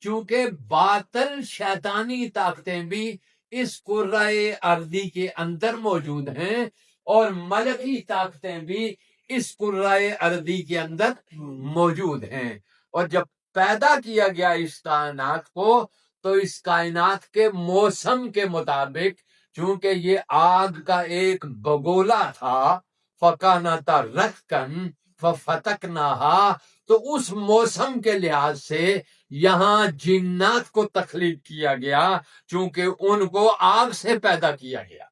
چونکہ باطل شیطانی طاقتیں بھی اس کرۂ ارضی کے اندر موجود ہیں، اور ملکی طاقتیں بھی اس کرۂ ارضی کے اندر موجود ہیں. اور جب پیدا کیا گیا اس کائنات کو تو اس کائنات کے موسم کے مطابق، چونکہ یہ آگ کا ایک بگولا تھا، فَكَانَتَ رَتْقًا فَفَتَقْنَاهَا، تو اس موسم کے لحاظ سے یہاں جنات کو تخلیق کیا گیا، چونکہ ان کو آگ سے پیدا کیا گیا،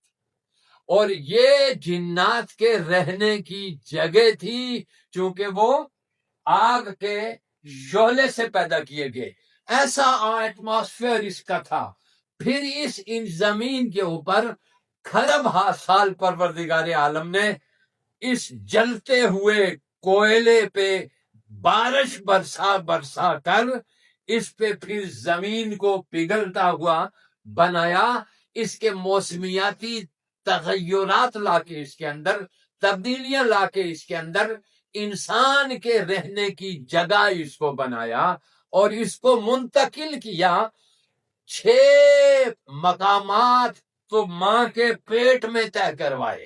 اور یہ جنات کے رہنے کی جگہ تھی چونکہ وہ آگ کے شعلے سے پیدا کیے گئے. ایسا ایٹماسفیئر اس کا تھا. پھر ان زمین کے اوپر کھرب ہا سال پروردگار عالم نے اس جلتے ہوئے کوئلے پہ بارش برسا کر اس پہ پھر زمین کو پگھلتا ہوا بنایا، اس کے موسمیاتی تغیرات لا کے اس کے اندر تبدیلیاں لا کے اس کے اندر انسان کے رہنے کی جگہ اس کو بنایا اور اس کو منتقل کیا 6 مقامات تو ماں کے پیٹ میں طے کروائے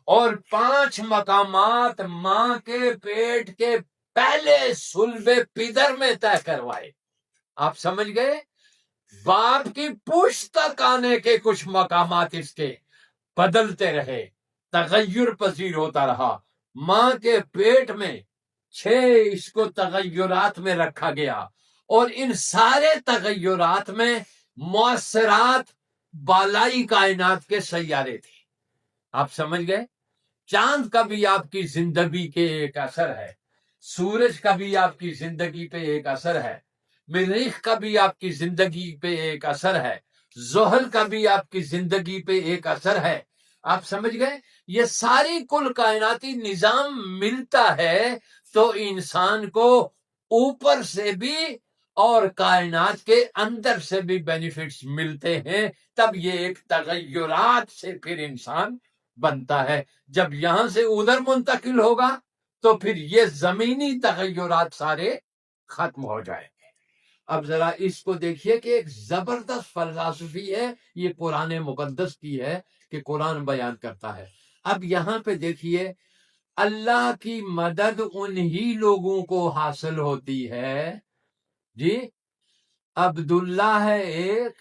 اور 5 مقامات ماں کے پیٹ کے پہلے صلب پدر میں طے کروائے. آپ سمجھ گئے؟ باپ کی پوچھ تک آنے کے کچھ مقامات اس کے بدلتے رہے، تغیر پذیر ہوتا رہا. ماں کے پیٹ میں 6 اس کو تغیرات میں رکھا گیا اور ان سارے تغیرات میں مؤثرات بالائی کائنات کے سیارے تھے. آپ سمجھ گئے؟ چاند کا بھی آپ کی زندگی کے ایک اثر ہے، سورج کا بھی آپ کی زندگی پہ ایک اثر ہے، مریخ کا بھی آپ کی زندگی پہ ایک اثر ہے، زحل کا بھی آپ کی زندگی پہ ایک اثر ہے. آپ سمجھ گئے؟ یہ ساری کل کائناتی نظام ملتا ہے تو انسان کو اوپر سے بھی اور کائنات کے اندر سے بھی بینیفٹس ملتے ہیں. تب یہ ایک تغیرات سے پھر انسان بنتا ہے. جب یہاں سے ادھر منتقل ہوگا تو پھر یہ زمینی تغیرات سارے ختم ہو جائیں گے. اب ذرا اس کو دیکھیے کہ ایک زبردست فلسفی ہے، یہ قرآن مقدس کی ہے کہ قرآن بیان کرتا ہے. اب یہاں پہ دیکھیے اللہ کی مدد انہی لوگوں کو حاصل ہوتی ہے جی. عبداللہ ہے ایک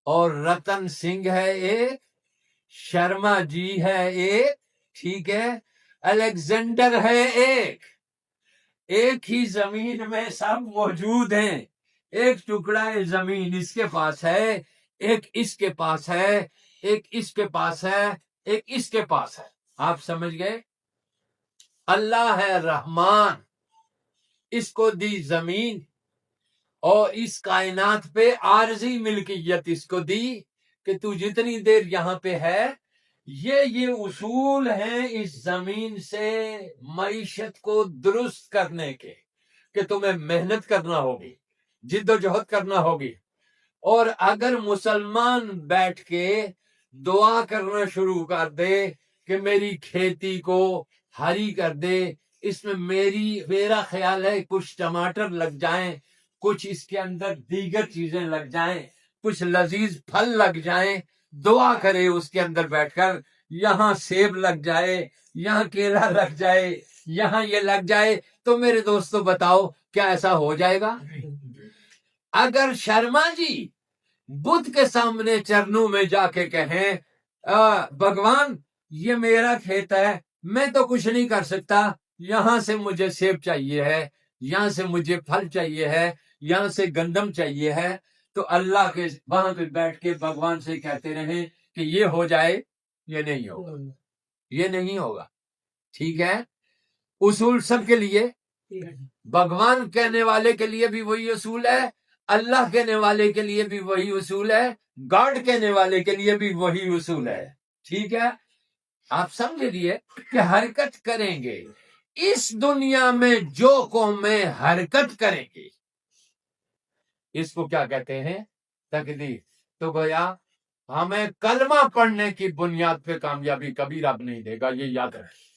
اور رتن سنگھ ہے ایک، شرما جی ہے ایک، ٹھیک ہے، الیگزینڈر ہے ایک ہی زمین میں سب موجود ہیں. ایک ٹکڑا زمین اس کے پاس ہے، ایک اس کے پاس ہے، ایک اس کے پاس ہے، ایک اس کے پاس ہے. آپ سمجھ گئے؟ اللہ ہے رحمان، اس کو دی زمین اور اس کائنات پہ عارضی ملکیت اس کو دی کہ تو جتنی دیر یہاں پہ ہے یہ اصول ہیں اس زمین سے معیشت کو درست کرنے کے کہ تمہیں محنت کرنا ہوگی، جد و جہد کرنا ہوگی. اور اگر مسلمان بیٹھ کے دعا کرنا شروع کر دے کہ میری کھیتی کو ہری کر دے، اس میں میرا خیال ہے کچھ ٹماٹر لگ جائیں، کچھ اس کے اندر دیگر چیزیں لگ جائیں، کچھ لذیذ پھل لگ جائیں، دعا کرے اس کے اندر بیٹھ کر، یہاں سیب لگ جائے، یہاں کیلا لگ جائے، یہاں یہ لگ جائے، تو میرے دوستو بتاؤ کیا ایسا ہو جائے گا؟ اگر شرما جی بدھ کے سامنے چرنوں میں جا کے کہیں بھگوان یہ میرا کھیت ہے، میں تو کچھ نہیں کر سکتا، یہاں سے مجھے سیب چاہیے ہے، یہاں سے مجھے پھل چاہیے ہے، یہاں سے گندم چاہیے ہے، تو اللہ کے وہاں پہ بیٹھ کے بھگوان سے کہتے رہیں کہ یہ ہو جائے، یہ نہیں ہوگا، یہ نہیں ہوگا. ٹھیک ہے؟ اصول سب کے لیے، بھگوان کہنے والے کے لیے بھی وہی اصول ہے، اللہ کہنے والے کے لیے بھی وہی اصول ہے، گاڈ کہنے والے کے لیے بھی وہی اصول ہے. ٹھیک ہے؟ آپ سمجھ لیے کہ حرکت کریں گے اس دنیا میں جو قومیں حرکت کریں گے اس کو کیا کہتے ہیں؟ تقدیر. تو گویا ہمیں کلمہ پڑھنے کی بنیاد پہ کامیابی کبھی رب نہیں دے گا، یہ یاد رکھیں.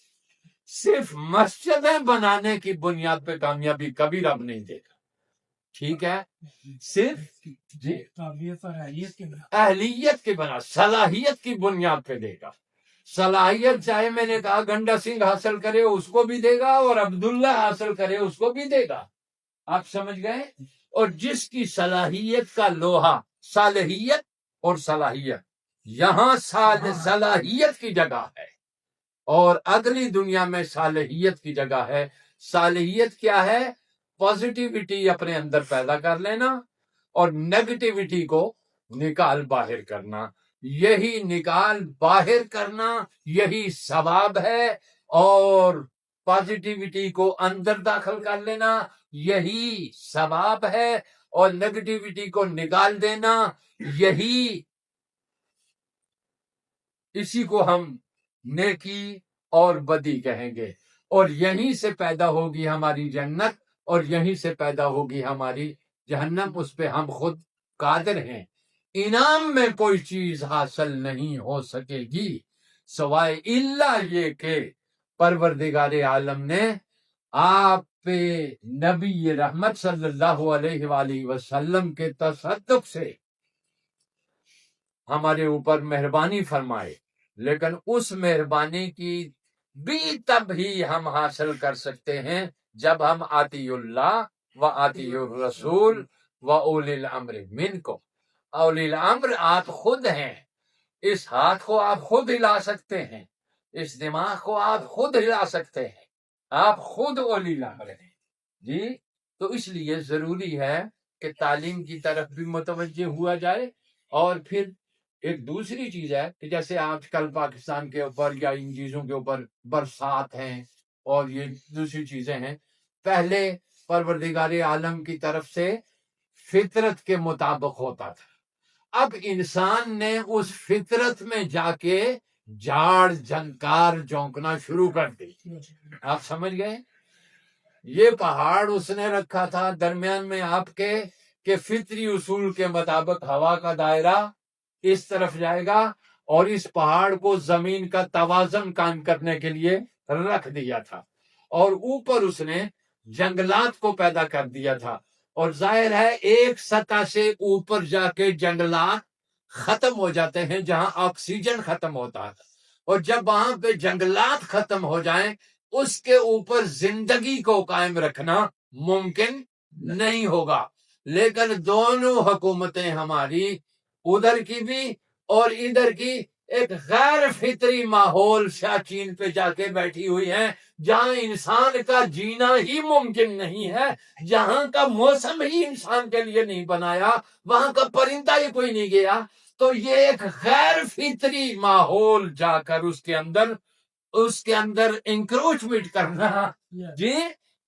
صرف مسجدیں بنانے کی بنیاد پہ کامیابی کبھی رب نہیں دے گا. ٹھیک ہے؟ صرف اہلیت کی بنا صلاحیت کی بنیاد پہ دے گا. صلاحیت چاہے میں نے کہا گنڈا سنگھ حاصل کرے اس کو بھی دے گا اور عبداللہ حاصل کرے اس کو بھی دے گا. آپ سمجھ گئے؟ اور جس کی صلاحیت کا لوہا، صالحیت اور صلاحیت، یہاں صلاحیت کی جگہ ہے اور اگلی دنیا میں صالحیت کی جگہ ہے. صالحیت کیا ہے؟ پازیٹیوٹی اپنے اندر پیدا کر لینا اور نیگیٹیوٹی کو نکال باہر کرنا. یہی نکال باہر کرنا یہی ثواب ہے، اور پازیٹیوٹی کو اندر داخل کر لینا یہی ثواب ہے، اور نیگیٹیوٹی کو نکال دینا یہی، اسی کو ہم نیکی اور بدی کہیں گے، اور یہیں سے پیدا ہوگی ہماری جنت اور یہیں سے پیدا ہوگی ہماری جہنم، اس پہ ہم خود قادر ہیں۔ انعام میں کوئی چیز حاصل نہیں ہو سکے گی سوائے الا یہ کہ پروردگار عالم نے آپ پہ نبی رحمت صلی اللہ علیہ وآلہ وسلم کے تصدق سے ہمارے اوپر مہربانی فرمائے، لیکن اس مہربانی کی بھی تب ہی ہم حاصل کر سکتے ہیں جب ہم آتی اللہ و آتی الرسول و اولی الامر منکم۔ اولی الامر آپ خود ہیں، اس ہاتھ کو آپ خود ہلا سکتے ہیں، اس دماغ کو آپ خود ہلا سکتے ہیں، آپ خود اولی الامر ہیں جی۔ تو اس لیے ضروری ہے کہ تعلیم کی طرف بھی متوجہ ہوا جائے۔ اور پھر ایک دوسری چیز ہے کہ جیسے آج کل پاکستان کے اوپر یا ان چیزوں کے اوپر برسات ہیں اور یہ دوسری چیزیں ہیں، پہلے پروردگار عالم کی طرف سے فطرت کے مطابق ہوتا تھا، اب انسان نے اس فطرت میں جا کے جھاڑ جھنکار جھونکنا شروع کر دی۔ آپ سمجھ گئے؟ یہ پہاڑ اس نے رکھا تھا درمیان میں آپ کے کہ فطری اصول کے مطابق ہوا کا دائرہ اس طرف جائے گا، اور اس پہاڑ کو زمین کا توازن قائم کرنے کے لیے رکھ دیا تھا، اور اوپر اس نے جنگلات کو پیدا کر دیا تھا، اور ظاہر ہے ایک سطح سے اوپر جا کے جنگلات ختم ہو جاتے ہیں جہاں آکسیجن ختم ہوتا ہے، اور جب وہاں پہ جنگلات ختم ہو جائیں اس کے اوپر زندگی کو قائم رکھنا ممکن نہیں ہوگا۔ لیکن دونوں حکومتیں ہماری ادھر کی بھی اور ادھر کی ایک غیر فطری ماحول چین پہ جا کے بیٹھی ہوئی ہیں، جہاں انسان کا جینا ہی ممکن نہیں ہے، جہاں کا موسم ہی انسان کے لیے نہیں بنایا، وہاں کا پرندہ ہی کوئی نہیں گیا، تو یہ ایک غیر فطری ماحول جا کر اس کے اندر انکروچمنٹ کرنا جی،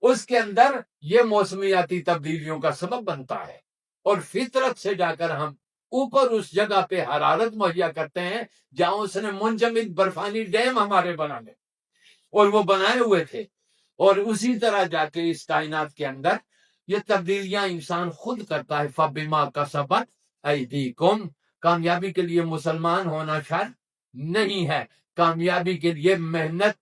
اس کے اندر یہ موسمیاتی تبدیلیوں کا سبب بنتا ہے، اور فطرت سے جا کر ہم اوپر اس جگہ پہ حرارت مہیا کرتے ہیں جہاں اس نے منجمد برفانی ڈیم ہمارے بنانے اور وہ بنائے ہوئے تھے، اور اسی طرح جا کے اس کائنات کے اندر یہ تبدیلیاں انسان خود کرتا ہے۔ فَبِمَا کَسَبَتْ أَيْدِيكُمْ، کامیابی کے لیے مسلمان ہونا شرط نہیں ہے، کامیابی کے لیے محنت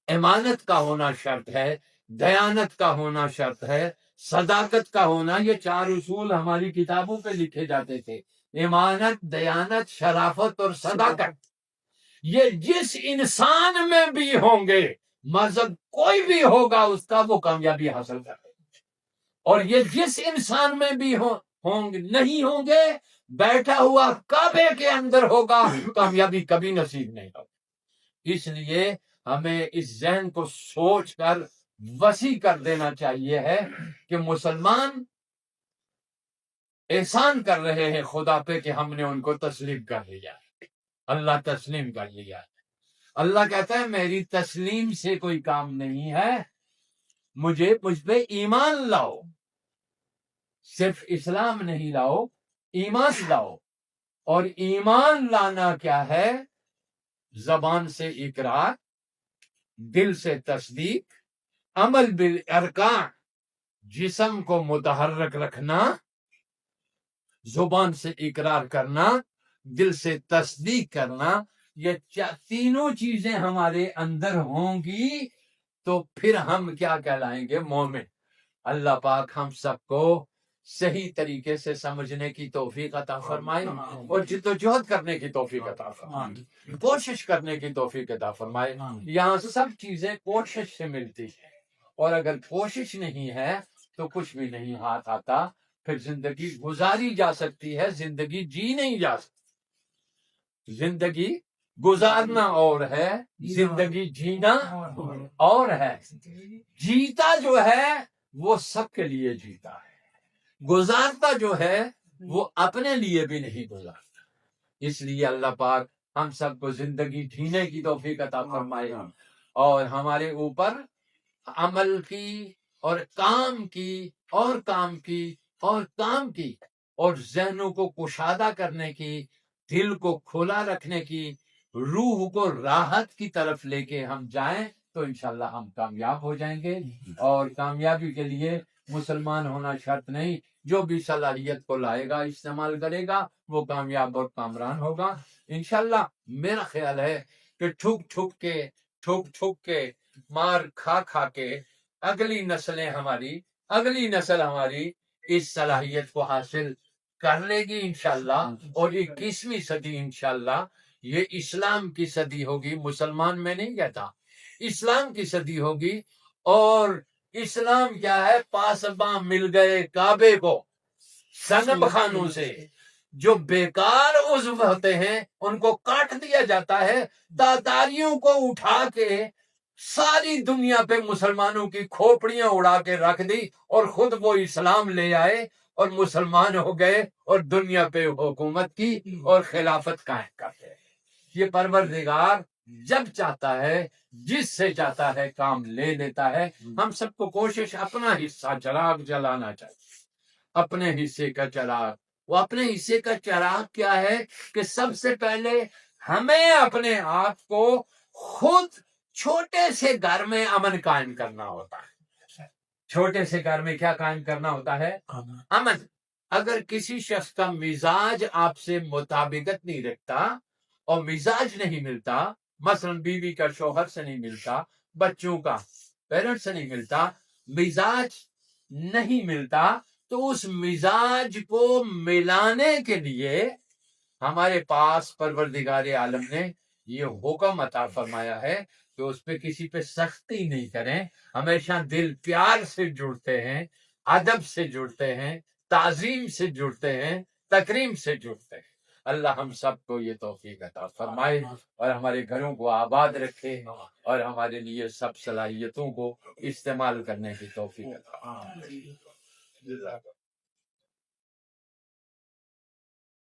امانت کا ہونا شرط ہے، دیانت کا ہونا شرط ہے، صداقت کا ہونا۔ یہ 4 اصول ہماری کتابوں پہ لکھے جاتے تھے، امانت، دیانت، شرافت اور صداقت۔ یہ جس انسان میں بھی ہوں گے، مذہب کوئی بھی ہوگا اس کا، وہ کامیابی حاصل کرے، اور یہ جس انسان میں بھی نہیں ہوں گے، بیٹھا ہوا کعبے کے اندر ہوگا، کامیابی کبھی نصیب نہیں ہوگی۔ اس لیے ہمیں اس ذہن کو سوچ کر وسیع کر دینا چاہیے ہے کہ مسلمان احسان کر رہے ہیں خدا پہ کہ ہم نے ان کو تسلیم کر لیا، اللہ تسلیم کر لیا۔ اللہ کہتا ہے میری تسلیم سے کوئی کام نہیں ہے، مجھ پہ ایمان لاؤ، صرف اسلام نہیں لاؤ، ایمان لاؤ۔ اور ایمان لانا کیا ہے؟ زبان سے اقرار، دل سے تصدیق، عمل بالارکان، جسم کو متحرک رکھنا، زبان سے اقرار کرنا، دل سے تصدیق کرنا، یہ تینوں چیزیں ہمارے اندر ہوں گی تو پھر ہم کیا کہلائیں گے؟ مومن۔ اللہ پاک ہم سب کو صحیح طریقے سے سمجھنے کی توفیق عطا فرمائے، اور جدوجہد کرنے کی توفیق عطا فرمائے، کوشش کرنے کی توفیق عطا فرمائے۔ یہاں سب چیزیں کوشش سے ملتی ہیں، اور اگر کوشش نہیں ہے تو کچھ بھی نہیں ہاتھ آتا، پھر زندگی گزاری جا سکتی ہے، زندگی جی نہیں جا سکتی۔ زندگی گزارنا اور ہے، زندگی جینا اور ہے۔ جیتا جو ہے وہ سب کے لیے جیتا ہے، گزارتا جو ہے وہ اپنے لیے بھی نہیں گزارتا۔ اس لیے اللہ پاک ہم سب کو زندگی جینے کی توفیق عطا فرمائے، اور ہمارے اوپر عمل کی اور کام کی اور کام کی اور کام کی، اور ذہنوں کو کشادہ کرنے کی، دل کو کھلا رکھنے کی روح کو راحت کی طرف لے کے ہم جائیں تو انشاءاللہ ہم کامیاب ہو جائیں گے. اور کامیابی کے لیے مسلمان ہونا شرط نہیں، جو بھی صلاحیت کو لائے گا، استعمال کرے گا، وہ کامیاب اور کامران ہوگا انشاءاللہ. میرا خیال ہے کہ ٹھوک کے مار کھا کے اگلی نسل ہماری اس صلاحیت کو حاصل کر لے گی انشاءاللہ. اور 21ویں صدی انشاءاللہ یہ اسلام کی صدی ہوگی، مسلمان میں نہیں کہتا، اسلام کی صدی ہوگی. اور اسلام کیا ہے؟ پاسباں مل گئے کعبے کو صنم خانوں سے. جو بیکار عضو ہوتے ہیں ان کو کاٹ دیا جاتا ہے، داداریوں کو اٹھا کے ساری دنیا پہ مسلمانوں کی کھوپڑیاں اڑا کے رکھ دی، اور خود وہ اسلام لے آئے اور مسلمان ہو گئے اور دنیا پہ حکومت کی اور خلافت قائم کرتے ہیں. یہ پروردگار جب چاہتا ہے، جس سے چاہتا ہے کام لے لیتا ہے. ہم سب کو کوشش اپنا حصہ چراغ جلانا چاہیے، اپنے حصے کا چراغ. وہ اپنے حصے کا چراغ کیا ہے کہ سب سے پہلے ہمیں اپنے آپ کو خود چھوٹے سے گھر میں امن قائم کرنا ہوتا ہے. چھوٹے سے گھر میں کیا قائم کرنا ہوتا ہے؟ امن. اگر کسی شخص کا مزاج آپ سے مطابقت نہیں رکھتا اور مزاج نہیں ملتا، مثلا بیوی کا شوہر سے نہیں ملتا، بچوں کا پیرنٹ سے نہیں ملتا، مزاج نہیں ملتا، تو اس مزاج کو ملانے کے لیے ہمارے پاس پروردگار عالم نے یہ حکم عطا فرمایا ہے کہ اس پہ کسی پہ سختی نہیں کریں. ہمیشہ دل پیار سے جڑتے ہیں، ادب سے جڑتے ہیں، تعظیم سے جڑتے ہیں، تکریم سے جڑتے ہیں. اللہ ہم سب کو یہ توفیق عطا فرمائے اور ہمارے گھروں کو آباد رکھے اور ہمارے لیے سب صلاحیتوں کو استعمال کرنے کی توفیق عطا فرمائے.